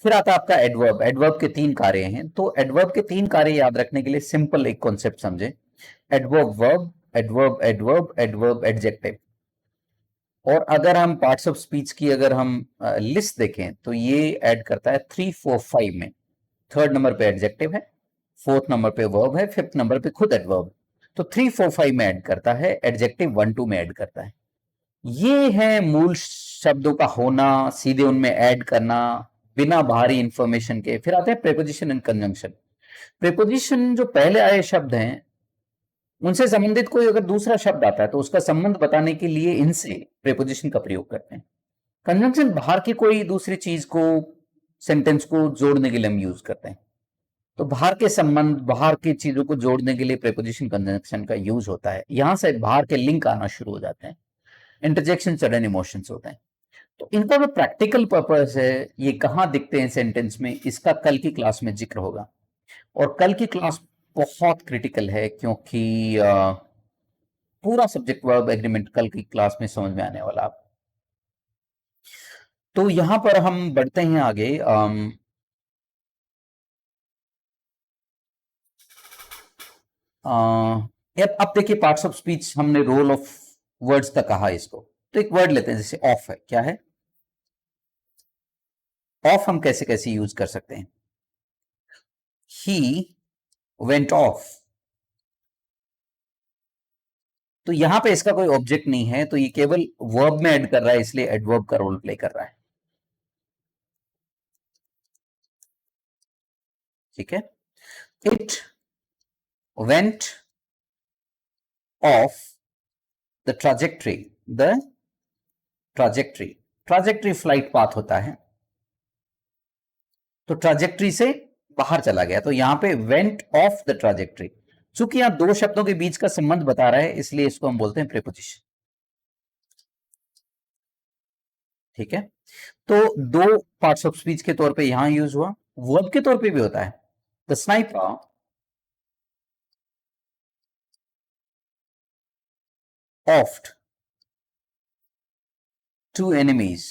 फिर आता है आपका एडवर्ब। एडवर्ब के तीन कार्य हैं, तो एडवर्ब के तीन कार्य याद रखने के लिए सिंपल एक कॉन्सेप्ट समझे। Adverb verb, adverb adverb, adverb adjective. और अगर हम पार्ट्स ऑफ स्पीच की अगर हम लिस्ट देखें, तो ये ऐड करता है 3, 4, 5 में। थर्ड नंबर पे एडजेक्टिव है, फोर्थ नंबर पे वर्ब है, फिफ्थ नंबर पे खुद एडवर्ब। तो 3, 4, 5 में ऐड करता है, एडजेक्टिव 1, 2 में ऐड करता है। ये है मूल शब्दों का होना, सीधे उनमें ऐड करना बिना बाहरी इंफॉर्मेशन के। फिर आते हैं प्रेपोजिशन एंड कंजंक्शन। प्रेपोजिशन जो पहले आए शब्द हैं, उनसे संबंधित कोई अगर दूसरा शब्द आता है तो उसका संबंध बताने के लिए इनसे प्रेपोजिशन का प्रयोग करते हैं। कंजंक्शन बाहर की कोई दूसरी चीज को, सेंटेंस को जोड़ने के लिए हम यूज करते हैं। तो बाहर के संबंध, बाहर की चीजों को जोड़ने के लिए प्रेपोजिशन कंजंक्शन का यूज होता है। यहां से बाहर के लिंक आना शुरू हो जाते हैं। इंटरजेक्शन सडन इमोशंस होते हैं। तो इनका जो प्रैक्टिकल पर्पस है, ये कहाँ दिखते हैं सेंटेंस में, इसका कल की क्लास में जिक्र होगा। और कल की क्लास बहुत क्रिटिकल है, क्योंकि पूरा सब्जेक्ट वर्ब एग्रीमेंट कल की क्लास में समझ में आने वाला आप। तो यहां पर हम बढ़ते हैं आगे। अब देखिए, पार्ट्स ऑफ स्पीच हमने रोल ऑफ वर्ड्स तक कहा इसको। तो एक वर्ड लेते हैं, जैसे ऑफ है, क्या है ऑफ, हम कैसे कैसे यूज कर सकते हैं। ही वेंट ऑफ, तो यहां पे इसका कोई ऑब्जेक्ट नहीं है, तो ये केवल वर्ब में ऐड कर रहा है, इसलिए एडवर्ब का रोल प्ले कर रहा है। ठीक है। It went of the trajectory, the trajectory, trajectory flight path होता है, तो ट्राजेक्ट्री से बाहर चला गया, तो यहां पे वेंट ऑफ द ट्राजेक्ट्री। चूंकि यहां दो शब्दों के बीच का संबंध बता रहा है, इसलिए इसको हम बोलते हैं प्रीपोजिशन। ठीक है। तो दो पार्ट्स ऑफ स्पीच के तौर पे यहां यूज हुआ, वर्ब के तौर पे भी होता है। द स्नाइपर ऑफ्ड टू एनिमीज,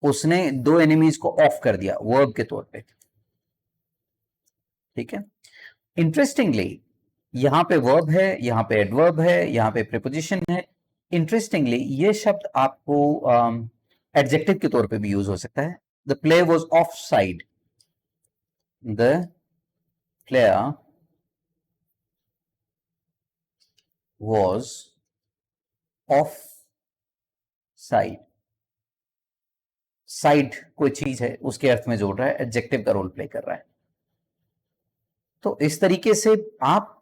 उसने दो एनिमीज को ऑफ कर दिया, वर्ब के तौर पे। ठीक है। इंटरेस्टिंगली यहां पे वर्ब है, यहां पे एडवर्ब है, यहां पे प्रीपोजिशन है। इंटरेस्टिंगली ये शब्द आपको एडजेक्टिव के तौर पे भी यूज हो सकता है। The play was of side, the player was of side, side कोई चीज है उसके अर्थ में जोड़ रहा है, एडजेक्टिव का रोल प्ले कर रहा है। तो इस तरीके से आप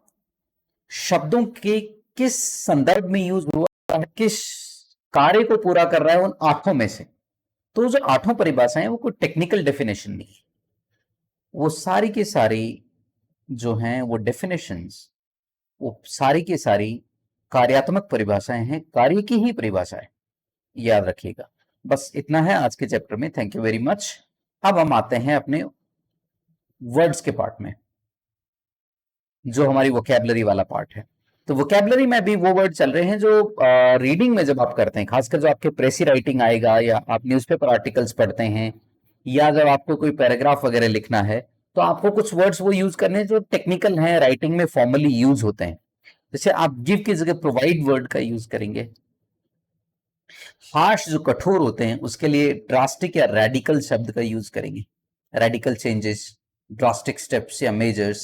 शब्दों के किस संदर्भ में यूज हुआ है, किस कार्य को पूरा कर रहा है उन आठों में से, तो जो आठों परिभाषाएं वो कोई टेक्निकल डेफिनेशन नहीं है, वो सारी की सारी जो हैं वो डेफिनेशंस, वो सारी की सारी कार्यात्मक परिभाषाएं हैं, कार्य की ही परिभाषाएं, याद रखिएगा। बस इतना है आज के चैप्टर में। Thank you very much. अब हम आते हैं अपने वर्ड्स के पार्ट में, जो हमारी वोकैबलरी वाला पार्ट है। तो वोकैबलरी में भी वो वर्ड चल रहे हैं जो रीडिंग में जब आप करते हैं, खासकर जो आपके प्रेसी राइटिंग आएगा, या आप न्यूज़पेपर आर्टिकल्स पढ़ते हैं, या जब आपको कोई पैराग्राफ वगैरह लिखना है, तो आपको कुछ वर्ड्स वो यूज करने हैं जो टेक्निकल हैं, राइटिंग में फॉर्मली यूज होते हैं। जैसे आप गिव की जगह प्रोवाइड वर्ड का यूज करेंगे। हार्श जो कठोर होते हैं उसके लिए ड्रास्टिक या रेडिकल शब्द का यूज करेंगे, रेडिकल चेंजेस, ड्रास्टिक स्टेप्स या मेजर्स।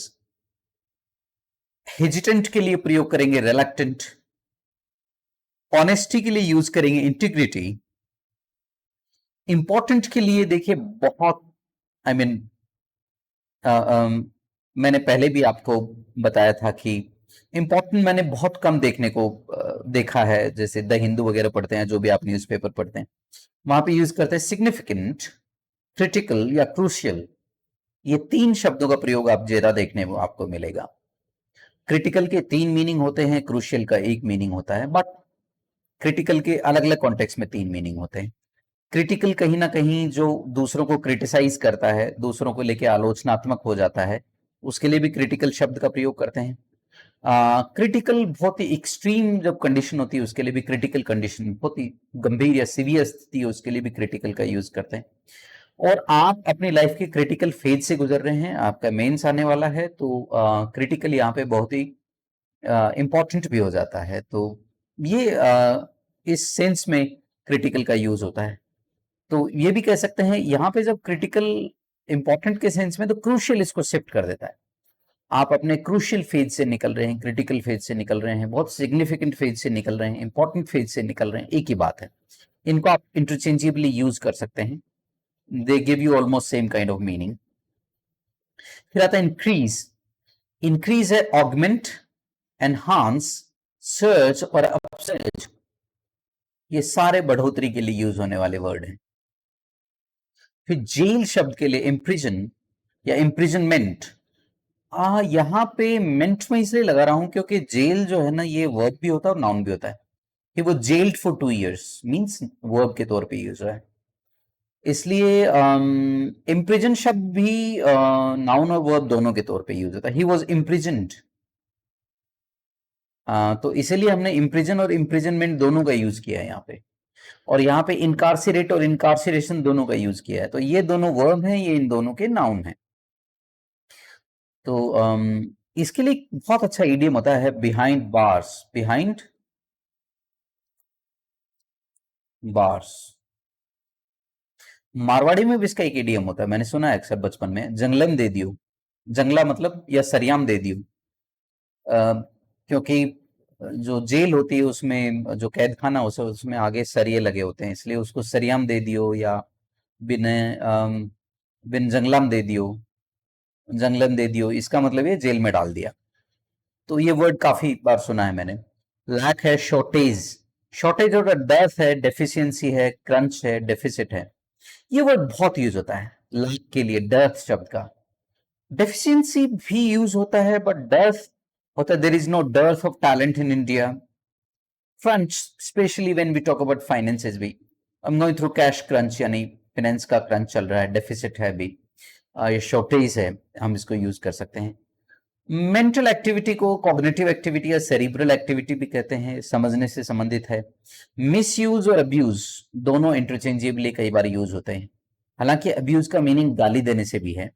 हेजिटेंट के लिए प्रयोग करेंगे रिलक्टेंट, ऑनेस्टी के लिए यूज करेंगे इंटीग्रिटी, इंपॉर्टेंट के लिए देखिए बहुत, आई I मीन mean, मैंने पहले भी आपको बताया था कि इंपॉर्टेंट मैंने बहुत कम देखने को देखा है, जैसे द हिंदू वगैरह पढ़ते हैं, जो भी आप न्यूज़पेपर पढ़ते हैं, वहां पे यूज करते हैं सिग्निफिकेंट, क्रिटिकल या क्रूशियल। ये तीन शब्दों का प्रयोग आप ज्यादा देखने को आपको मिलेगा। क्रिटिकल के तीन मीनिंग होते हैं, क्रूशियल का एक मीनिंग होता है, बट क्रिटिकल के अलग अलग कॉन्टेक्स्ट में तीन मीनिंग होते हैं। क्रिटिकल कहीं ना कहीं जो दूसरों को क्रिटिसाइज करता है, दूसरों को लेके आलोचनात्मक हो जाता है, उसके लिए भी क्रिटिकल शब्द का प्रयोग करते हैं। क्रिटिकल बहुत ही एक्सट्रीम जब कंडीशन होती है उसके लिए भी क्रिटिकल कंडीशन, बहुत ही गंभीर या सीवियर स्थिति है उसके लिए भी क्रिटिकल का यूज करते हैं। और आप अपनी लाइफ के क्रिटिकल फेज से गुजर रहे हैं, आपका मेंस आने वाला है, तो क्रिटिकल यहाँ पे बहुत ही इंपॉर्टेंट भी हो जाता है। तो ये इस सेंस में क्रिटिकल का यूज होता है। तो ये भी कह सकते हैं यहाँ पे जब क्रिटिकल इंपॉर्टेंट के सेंस में, तो क्रूशियल इसको शिफ्ट कर देता है। आप अपने क्रूशियल फेज से निकल रहे हैं, क्रिटिकल फेज से निकल रहे हैं, बहुत सिग्निफिकेंट फेज से निकल रहे हैं, इंपॉर्टेंट फेज से निकल रहे हैं, एक ही बात है। इनको आप इंटरचेंजेबली यूज कर सकते हैं, they give you almost same kind of meaning. फिर आता है इंक्रीज। इंक्रीज है ऑगमेंट, एनहांस, सर्च और अपसर्च, ये सारे बढ़ोतरी के लिए यूज होने वाले वर्ड हैं। फिर जेल शब्द के लिए इम्प्रिजन या इम्प्रिजनमेंट। यहां पे मेंट में इसलिए लगा रहा हूं क्योंकि जेल जो है ना, ये वर्ब भी होता है और नाउन भी होता है, कि वो gelled for 2 years means verb के तौर पे यूज है, इसलिए इम्प्रिजन शब्द भी नाउन और वर्ब दोनों के तौर पे यूज होता है। ही वॉज इम्प्रिजन्ड, तो इसीलिए हमने इम्प्रिजन और इम्प्रिजनमेंट दोनों का यूज किया है यहाँ पे। और यहाँ पे इनकार्सिरेट और इनकार्सिरेशन दोनों का यूज किया है, तो ये दोनों वर्ब हैं, ये इन दोनों के नाउन हैं। तो इसके लिए बहुत अच्छा इडियम होता है behind bars, behind bars. Marwari में भी इसका एक इडियम होता है, मैंने सुना है अक्सर बचपन में, जंगलन दे दियो। जंगला मतलब या सरियाम दे दियो, क्योंकि जो जेल होती है उसमें जो कैद खाना उसमें आगे सरिये लगे होते हैं, इसलिए उसको सरियाम दे दियो या बिन बिन जंगलाम दे दियो, जंगलन दे दियो, इसका मतलब ये जेल में डाल दिया। तो ये वर्ड काफी बार सुना है मैंने। लैक है शॉर्टेज, शॉर्टेज और डेफ है, डेफिशिएंसी है, क्रंच है, डेफिसिट है। ये वर्ड बहुत यूज होता है लैक के लिए, डेफ शब्द का। डेफिशिएंसी भी यूज होता है, बट डेफ होता है there is no dearth of talent in India. Crunch specially when we talk about finances भी, I am going through cash crunch, यानी फाइनेंस का क्रंच चल रहा है, डेफिसिट है भी, ये शॉर्टेज है, हम इसको यूज कर सकते हैं। मेंटल एक्टिविटी को कॉग्निटिव एक्टिविटी या सेरिब्रल एक्टिविटी भी कहते हैं, समझने से संबंधित है। मिसयूज और अब्यूज दोनों इंटरचेंजेबली कई बार यूज होते हैं, हालांकि अब्यूज का मीनिंग गाली देने से भी है,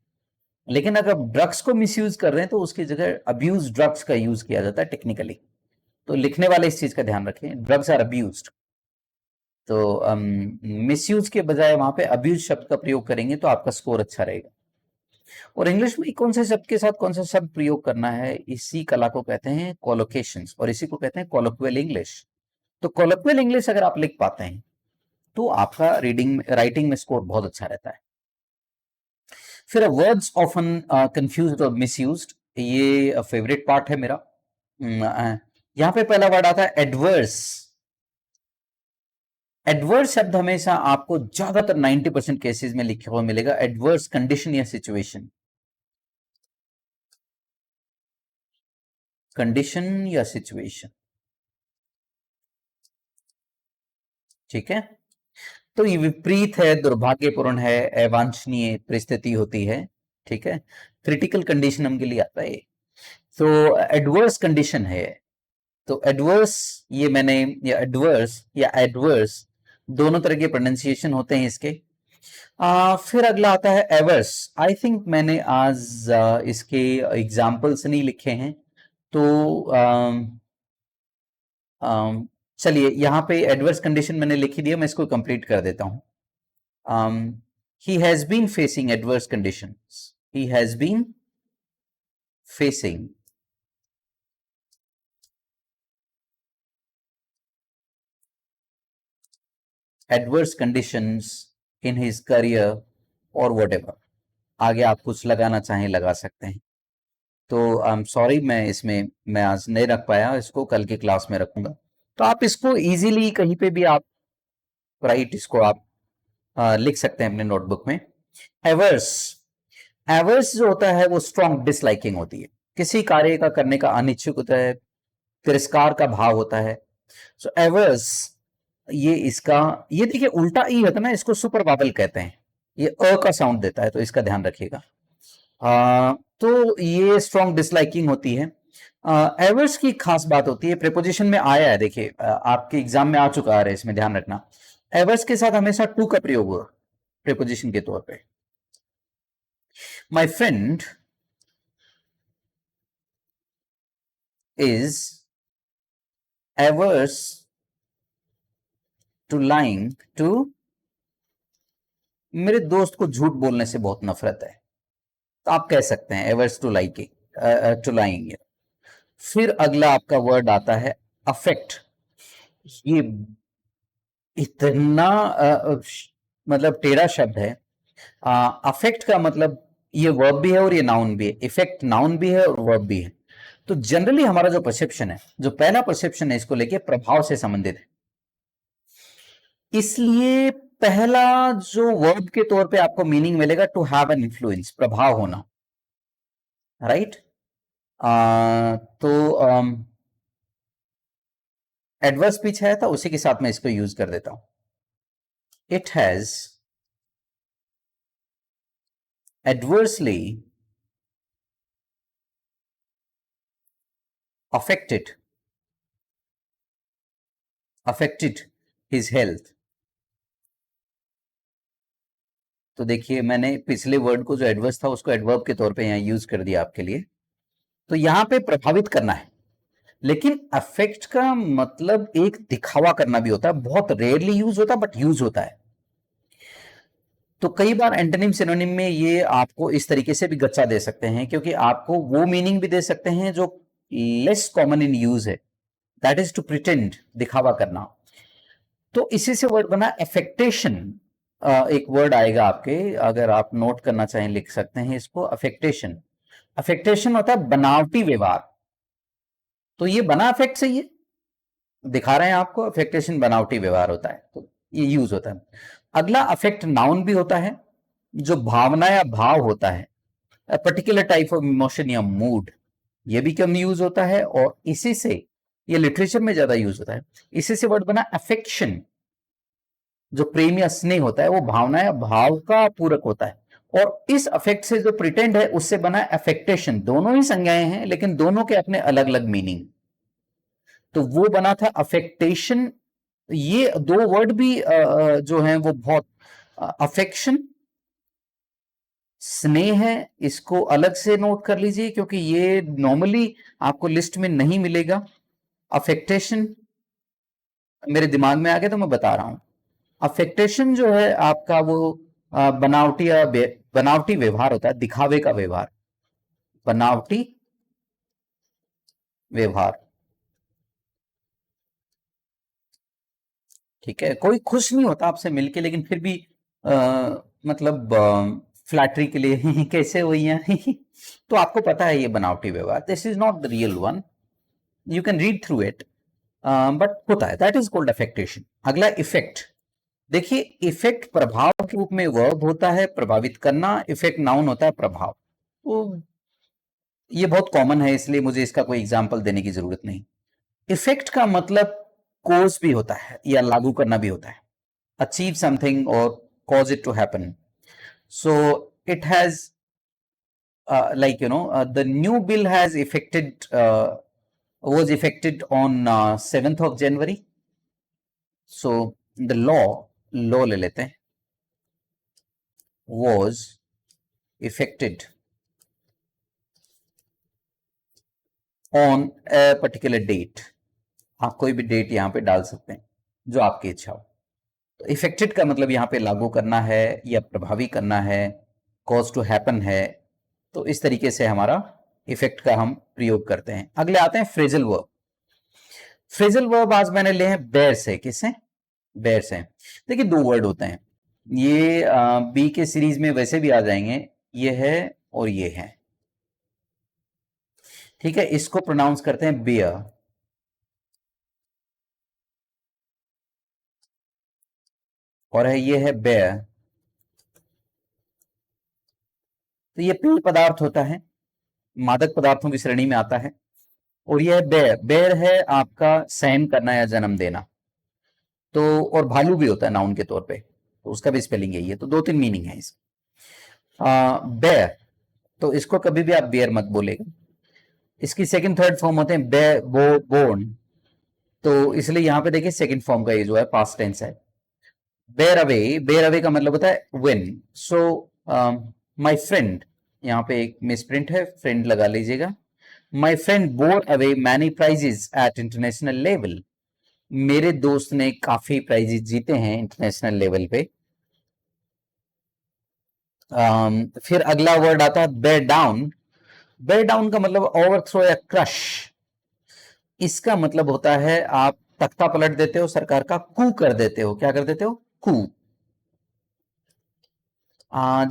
लेकिन अगर ड्रग्स को मिसयूज कर रहे हैं तो उसकी जगह अब्यूज ड्रग्स का यूज किया जाता है टेक्निकली। तो लिखने वाले इस चीज का ध्यान रखें, ड्रग्स आर अब्यूज्ड, तो मिसयूज के बजाय वहां पे अब्यूज शब्द का प्रयोग करेंगे तो आपका स्कोर अच्छा रहेगा। और इंग्लिश में कौन से शब्द के साथ कौन सा शब्द प्रयोग करना है, इसी कला को कहते हैं कोलोकेशंस, और इसी को कहते हैं कोलोक्वियल इंग्लिश। तो कोलोक्वियल इंग्लिश अगर आप लिख पाते हैं तो आपका रीडिंग राइटिंग में स्कोर बहुत अच्छा रहता है। फिर वर्ड्स ऑफन कंफ्यूज्ड और मिसयूज्ड, ये फेवरेट पार्ट है मेरा। यहां पे पहला वर्ड आता है एडवर्स। एडवर्स शब्द हमेशा आपको ज्यादातर 90% केसेस में लिखा हुआ मिलेगा, एडवर्स कंडीशन या सिचुएशन, कंडीशन या सिचुएशन, ठीक है। तो ये विपरीत है, दुर्भाग्यपूर्ण है, अवांछनीय परिस्थिति होती है, ठीक है। क्रिटिकल कंडीशन हम के लिए आता है, तो एडवर्स कंडीशन है। तो एडवर्स, ये मैंने, या एडवर्स या एडवर्स दोनों तरह के प्रोनाउंसिएशन होते हैं इसके। फिर अगला आता है एवर्स। आई थिंक मैंने आज इसके एग्जाम्पल्स नहीं लिखे हैं, तो चलिए यहाँ पे एडवर्स कंडीशन मैंने लिखी दी है, मैं इसको कंप्लीट कर देता हूं। he has been facing adverse conditions, he has been facing adverse conditions in his career or whatever। आगे आप कुछ लगाना चाहें लगा सकते हैं। तो आई एम सॉरी, मैं आज नहीं रख पाया, इसको कल की क्लास में रखूंगा। तो आप इसको इजीली कहीं पे भी आप राइट, इसको आप लिख सकते हैं अपने नोटबुक में। एवर्स, एवर्स जो होता है वो स्ट्रॉन्ग डिसलाइकिंग होती है, किसी कार्य का करने का अनिच्छुक होता है, तिरस्कार का भाव होता है। सो एवर्स, ये इसका, ये देखिए उल्टा ई होता है ना, इसको सुपर बाबल कहते हैं, ये अ का साउंड देता है, तो इसका ध्यान रखिएगा। तो ये स्ट्रॉन्ग डिसलाइकिंग होती है। एवर्स की खास बात होती है, प्रीपोजिशन में आया है, देखिए आपके एग्जाम में आ चुका है, इसमें ध्यान रखना। एवर्स के साथ हमेशा टू का प्रयोग हुआ प्रीपोजिशन के तौर पे। My friend is averse to lying to, मेरे दोस्त को झूठ बोलने से बहुत नफरत है, तो आप कह सकते हैं averse to liking, to lying. फिर अगला आपका वर्ड आता है अफेक्ट। ये इतना मतलब टेढ़ा शब्द है। अफेक्ट का मतलब ये वर्ब भी है और ये नाउन भी है, इफेक्ट नाउन भी है और वर्ब भी है। तो जनरली हमारा जो परसेप्शन है, जो पहला परसेप्शन है इसको लेके प्रभाव से संबंधित है, इसलिए पहला जो वर्ब के तौर पे आपको मीनिंग मिलेगा टू हैव एन इन्फ्लुएंस, प्रभाव होना, राइट। तो एडवर्स स्पीच है, था उसी के साथ मैं इसको यूज कर देता हूं। It has adversely affected his health। तो देखिए मैंने पिछले वर्ड को जो एडवर्स था उसको एडवर्ब के तौर पे यहां यूज कर दिया आपके लिए। तो यहां पे प्रभावित करना है, लेकिन अफेक्ट का मतलब एक दिखावा करना भी होता है, बहुत रेयरली यूज होता है बट यूज होता है। तो कई बार एंटोनिम सिनोनिम में ये आपको इस तरीके से भी गच्चा दे सकते हैं, क्योंकि आपको वो मीनिंग भी दे सकते हैं जो लेस कॉमन इन यूज है, दैट इज टू प्रिटेंड, दिखावा करना। तो इसी से वर्ड बना अफेक्टेशन। एक वर्ड आएगा आपके, अगर आप नोट करना चाहें लिख सकते हैं इसको, अफेक्टेशन। अफेक्टेशन होता है बनावटी व्यवहार। तो ये बना अफेक्ट से ये दिखा रहे हैं आपको, अफेक्टेशन बनावटी व्यवहार होता है, तो ये यूज होता है। अगला अफेक्ट नाउन भी होता है, जो भावना या भाव होता है, पर्टिकुलर टाइप ऑफ इमोशन या मूड, ये भी कम यूज होता है। और इसी से ये लिटरेचर में ज्यादा यूज होता है। इसी से वर्ड बना अफेक्शन, जो प्रेम या स्नेह होता है वो भावना या भाव का पूरक होता है। और इस अफेक्ट से जो प्रिटेंड है उससे बना अफेक्टेशन। दोनों ही संज्ञाएं हैं लेकिन दोनों के अपने अलग अलग मीनिंग। तो वो बना था अफेक्टेशन। ये दो वर्ड भी जो हैं वो बहुत, अफेक्शन स्नेह है, इसको अलग से नोट कर लीजिए क्योंकि ये नॉर्मली आपको लिस्ट में नहीं मिलेगा। अफेक्टेशन मेरे दिमाग में आ गया तो मैं बता रहा हूं। अफेक्टेशन जो है आपका वो बनावटी या बनावटी व्यवहार होता है, दिखावे का व्यवहार, बनावटी व्यवहार। ठीक है, कोई खुश नहीं होता आपसे मिलके लेकिन फिर भी मतलब फ्लैटरी के लिए कैसे हुई है तो आपको पता है ये बनावटी व्यवहार, this is not the real one, you can read through it, but होता है, दैट इज कॉल्ड अफेक्टेशन। अगला इफेक्ट। देखिए इफेक्ट प्रभाव के रूप में वर्ब होता है, प्रभावित करना। इफेक्ट नाउन होता है प्रभाव। तो ये बहुत कॉमन है इसलिए मुझे इसका कोई एग्जाम्पल देने की जरूरत नहीं। इफेक्ट का मतलब कोज भी होता है या लागू करना भी होता है, अचीव समथिंग और cause it to happen. So it has like the new bill has effected was effected on 7th of January. So the law ले लेते हैं, was effected on a particular date. आप कोई भी डेट यहां पे डाल सकते हैं जो आपकी इच्छा हो। तो इफेक्टेड का मतलब यहां पे लागू करना है या प्रभावी करना है, कॉज टू हैपन है। तो इस तरीके से हमारा इफेक्ट का हम प्रयोग करते हैं। अगले आते हैं फ्रेजल वर्ब। फ्रेजल वर्ब आज मैंने ले हैं बेर से। किससे? बेर से। देखिए दो वर्ड होते हैं, ये बी के सीरीज में वैसे भी आ जाएंगे, ये है और ये है। ठीक है, इसको प्रोनाउंस करते हैं बियर, और है ये है बेयर। तो ये पेय पदार्थ होता है, मादक पदार्थों की श्रेणी में आता है। और यह बेर, बेर है आपका सहन करना या जन्म देना। तो और भालू भी होता है नाउन के तौर पे, तो उसका भी स्पेलिंग यही है। तो दो तीन मीनिंग है इसका। बेर, तो इसको कभी भी आप बेयर मत बोलेगा। इसकी सेकंड थर्ड फॉर्म होते हैं बे, बो, बोर्न। तो इसलिए यहां पे देखिए सेकंड फॉर्म का ये जो है पास्ट टेंस है। बेयर अवे, बेयर अवे का मतलब होता है विन। सो माय फ्रेंड, यहाँ पे एक मिसप्रिंट है, फ्रेंड लगा लीजिएगा। My friend bore away many prizes at international level. मेरे दोस्त ने काफी प्राइजेस जीते हैं इंटरनेशनल लेवल पे। फिर अगला वर्ड आता है बेयर डाउन। बेयर डाउन का मतलब ओवरथ्रो या क्रश। इसका मतलब होता है आप तख्ता पलट देते हो सरकार का, कू कर देते हो। क्या कर देते हो? कू।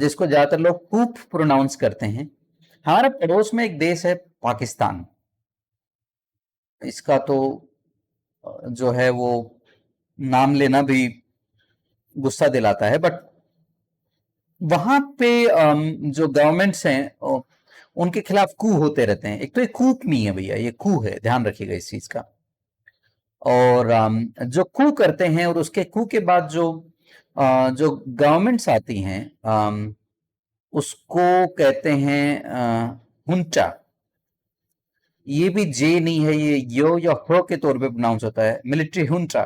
जिसको ज्यादातर लोग कूप प्रोनाउंस करते हैं। हमारे पड़ोस में एक देश है पाकिस्तान, इसका तो जो है वो नाम लेना भी गुस्सा दिलाता है, बट वहां पे जो गवर्नमेंट्स हैं उनके खिलाफ कू होते रहते हैं। एक तो ये कूप नहीं है भैया, ये कू है, ध्यान रखिएगा इस चीज का। और जो कू करते हैं और उसके कू के बाद जो गवर्नमेंट्स आती हैं उसको कहते हैं हुंटा। ये भी जे नहीं है, ये यो या हो के तौर पे प्रोनाउंस होता है, मिलिट्री हुंटा।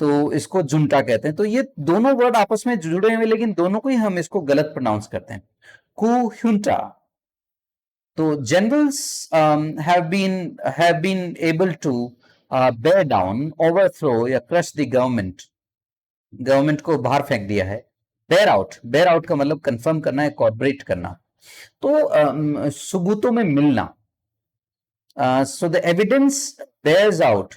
तो इसको जुंटा कहते हैं। तो ये दोनों वर्ड आपस में जुड़े हुए लेकिन दोनों को ही हम इसको गलत प्रोनाउंस करते हैं, कू हुंटा। तो generals have been able to bear down, overthrow या crush the government, गवर्नमेंट को बाहर फेंक दिया है। बेयर आउट का मतलब कंफर्म करना है, कॉर्पोरेट करना। तो सुबूतों में मिलना, so the evidence bears out,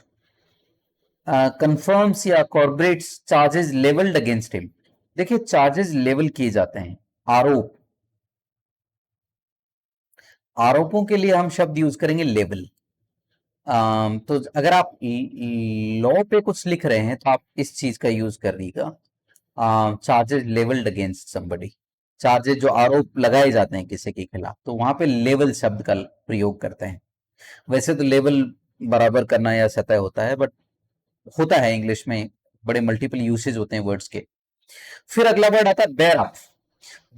confirms या corroborates charges levelled against him. देखिए चार्जेस लेवल किए जाते हैं, आरोप, आरोपों के लिए हम शब्द यूज करेंगे लेवल। तो अगर आप लॉ पे कुछ लिख रहे हैं तो आप इस चीज का यूज करिएगा, charges levelled against somebody, charges जो आरोप लगाए जाते हैं किसी के खिलाफ, तो वहां पे लेवल शब्द का प्रयोग करते हैं। वैसे तो लेवल बराबर करना या सतह होता है, बट होता है इंग्लिश में, बड़े मल्टीपल यूसेज होते हैं वर्ड्स के। फिर अगला वर्ड आता है बेयर अप।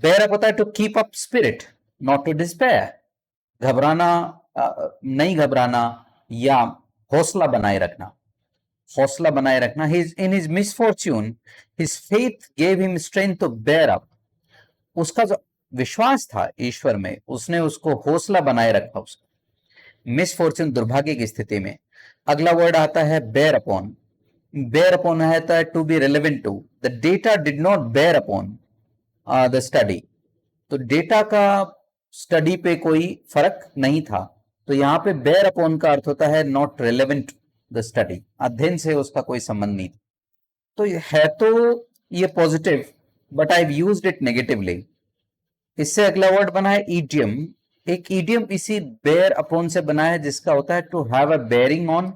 बेयर अप होता है to keep up spirit, not to despair. घबराना, नहीं घबराना या हौसला बनाए रखना, हौसला बनाए रखना। In his misfortune his faith gave him strength to bear up. उसका जो विश्वास था ईश्वर में, उसने उसको हौसला बनाए रखा उसका मिसफॉर्च्यून, दुर्भाग्य की स्थिति में। अगला वर्ड आता है बेयर अपॉन। बेयर अपॉन है to be relevant to, the data did not bear upon the study. तो डेटा का स्टडी पे कोई फर्क नहीं था, तो यहां पे बेयर अपॉन का अर्थ होता है नॉट रेलेवेंट द स्टडी, अध्ययन से उसका कोई संबंध नहीं। तो है तो ये positive, but I used it negatively. इससे अगला वर्ड बना है ईडियम। एक ईडियम इसी बेयर अपॉन से बना है, जिसका होता है to have a bearing on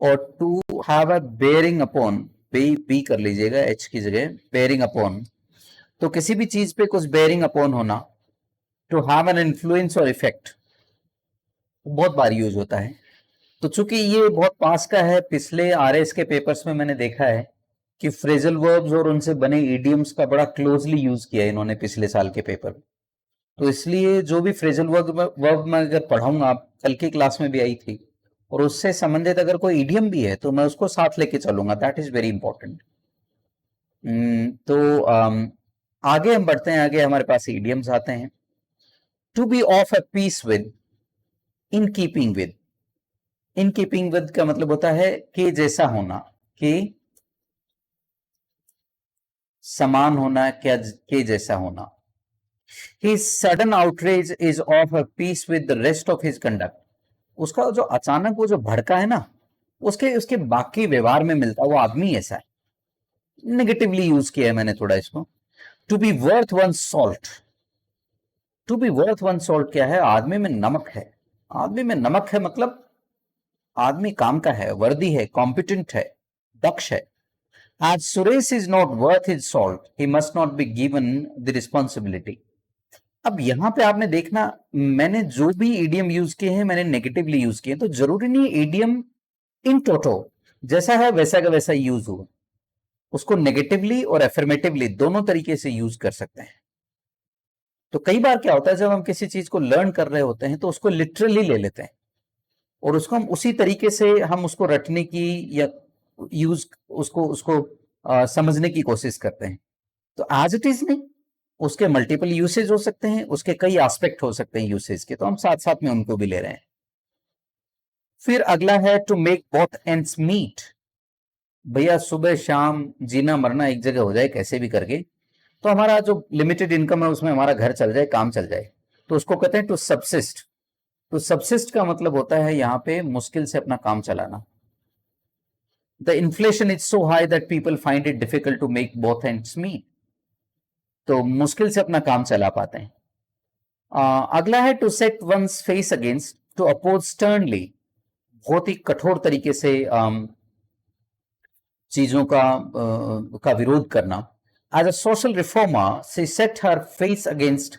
और to have a bearing upon. बी कर लीजिएगा एच की जगह, बेयरिंग अपॉन। तो किसी भी चीज पे कुछ बेयरिंग अपॉन होना, टू हैव एन इन्फ्लुएंस और इफेक्ट, बहुत बार यूज होता है। तो चूंकि ये बहुत पास का है, पिछले आरएस के पेपर्स में मैंने देखा है कि फ्रेजल वर्ब्स और उनसे बने इडियम्स का बड़ा क्लोजली यूज किया है इन्होंने पिछले साल के पेपर। तो इसलिए जो भी फ्रेजल वर्ब मैं अगर पढ़ाऊंगा, आप कल की क्लास में भी आई थी, और उससे संबंधित अगर कोई इडियम भी है तो मैं उसको साथ लेके चलूंगा, दैट इज वेरी इंपॉर्टेंट। तो आगे हम बढ़ते हैं, आगे हमारे पास इडियम्स आते हैं। To be of a peace with, in keeping with. In keeping with का मतलब होता है कि जैसा होना, कि समान होना, क्या के जैसा होना। His sudden outrage is of a piece with the rest of his conduct. उसका जो अचानक वो जो भड़का है ना, उसके उसके बाकी व्यवहार में मिलता है, वो आदमी ऐसा है। नेगेटिवली यूज किया है मैंने थोड़ा इसको। To be worth one salt. To be worth one salt क्या है? आदमी में नमक है। आदमी में नमक है मतलब आदमी काम का है, वर्दी है, कॉम्पिटेंट है, दक्ष है। As Suresh is not worth his salt, he must not be given the responsibility. अब यहां पे आपने देखना, मैंने जो भी ईडियम यूज किए हैं मैंने नेगेटिवली यूज किए हैं, तो जरूरी नहीं ईडियम इन टोटो जैसा है वैसा का वैसा यूज हो। उसको नेगेटिवली और एफर्मेटिवली दोनों तरीके से यूज कर सकते हैं। तो कई बार क्या होता है, जब हम किसी चीज को लर्न कर रहे होते हैं तो उसको लिटरली ले लेते हैं और उसको हम उसी तरीके से हम उसको रटने की या यूज उसको उसको समझने की कोशिश करते हैं। तो एज इट इज नहीं, उसके मल्टीपल यूसेज हो सकते हैं, उसके कई एस्पेक्ट हो सकते हैं यूसेज के, तो हम साथ साथ में उनको भी ले रहे हैं। फिर अगला है to make both ends meet. भैया सुबह शाम जीना मरना एक जगह हो जाए कैसे भी करके, तो हमारा जो लिमिटेड इनकम है उसमें हमारा घर चल जाए, काम चल जाए, तो उसको कहते हैं टू सबसिस्ट। तो सबसिस्ट का मतलब होता है यहाँ पे मुश्किल से अपना काम चलाना। The inflation is so high that people find it difficult to make both ends meet. तो मुश्किल से अपना काम चला पाते हैं। अगला है to set one's face against, to oppose sternly, बहुत ही कठोर तरीके से चीजों का विरोध करना। As a social reformer she set her face against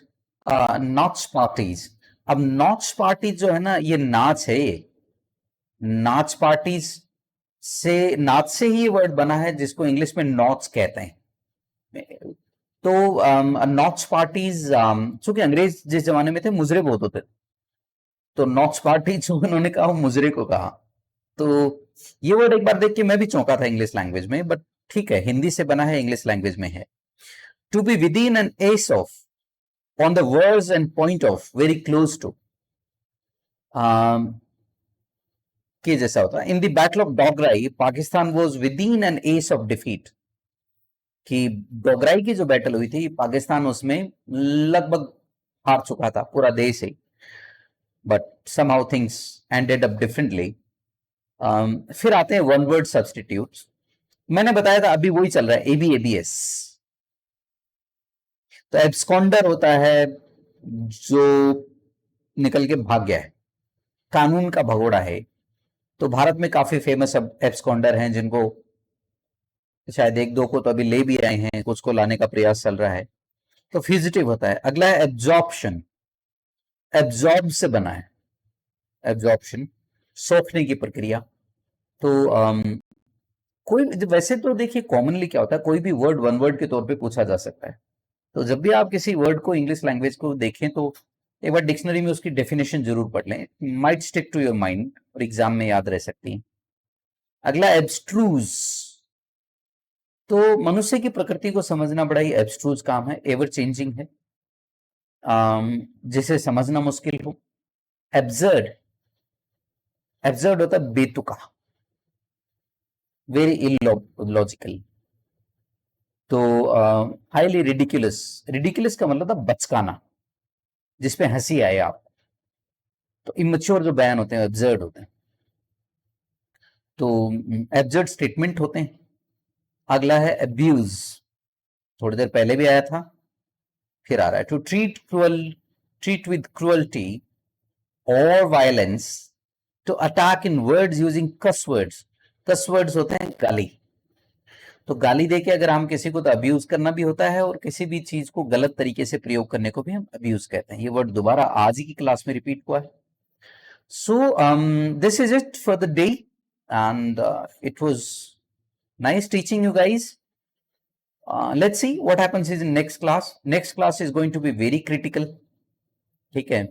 nautch parties. अब नॉच पार्टीज जो है ना, ये नाच है, ये नाच पार्टीज से, नाच से ही ये वर्ड बना है जिसको इंग्लिश में नॉच कहते हैं। तो नॉच पार्टीज, चूंकि अंग्रेज जिस जमाने में थे मुजरे बहुत होते थे, तो नॉच पार्टी जो उन्होंने कहा वो मुजरे को कहा। तो ये वर्ड एक बार देख के मैं भी चौंका था इंग्लिश लैंग्वेज में, बट ठीक है, हिंदी से बना है, इंग्लिश लैंग्वेज में है। To be within an ace of, on the words and point of, very close to, के जैसा होता है। In the battle of Dograi Pakistan was within an ace of defeat. कि डोगराई की जो बैटल हुई थी, पाकिस्तान उसमें लगभग हार चुका था, पूरा देश ही, but somehow things ended up differently. फिर आते हैं वन वर्ड सब्सटीट्यूट्स। मैंने बताया था अभी वही चल रहा है, एबीएबीएस। तो एब्सकॉन्डर होता है जो निकल के भाग गया है, कानून का भगोड़ा है। तो भारत में काफी फेमस एब्सकॉन्डर हैं, जिनको शायद एक दो को तो अभी ले भी आए हैं, कुछ को लाने का प्रयास चल रहा है। तो फ्यूजिटिव होता है। अगला है एब्जॉर्प्शन, एब्जॉर्ब से बना है, एब्जॉर्प्शन सोखने की प्रक्रिया। तो कोई वैसे तो देखिए कॉमनली क्या होता है, कोई भी वर्ड वन वर्ड के तौर पे पूछा जा सकता है। तो जब भी आप किसी वर्ड को इंग्लिश लैंग्वेज को देखें तो एक बार डिक्शनरी में उसकी डेफिनेशन जरूर पढ़ लें, might stick to your mind और एग्जाम में याद रह सकती है। अगला एब्स्ट्रूज। तो मनुष्य की प्रकृति को समझना बड़ा ही एब्स्ट्रूज काम है, एवर चेंजिंग है, जिसे समझना मुश्किल हो। एब्सर्ड, एब्सर्ड होता है बेतुका, वेरी इलॉजिकल। तो हाईली रिडिकुलस, रिडिकुलस का मतलब था बचकाना, जिसपे हंसी आए आप। तो इमेच्योर जो बयान होते हैं एब्सर्ड होते हैं। तो एब्सर्ड स्टेटमेंट होते हैं। अगला है अब्यूज, थोड़ी देर पहले भी आया था, फिर आ रहा है। टू ट्रीट विद क्रुअल्टी और violence, to attack in words using cuss words. Cuss words होते हैं गाली। तो गाली देके अगर हम किसी को, तो अब्यूज करना भी होता है, और किसी भी चीज को गलत तरीके से प्रयोग करने को भी हम अब्यूज कहते हैं। ये वर्ड दोबारा आज ही की क्लास में रिपीट हुआ है। So this is it for the day, and it was nice teaching you guys. Let's see what happens is in next class. Next class is going to be very critical. ठीक है,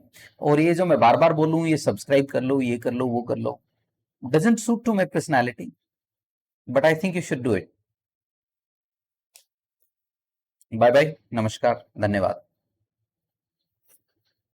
और ये जो मैं बार बार बोलूँ, ये सब्सक्राइब कर लो, ये कर लो, वो कर लो, doesn't suit to my personality, but I think you should do it. Bye bye, नमस्कार, धन्यवाद।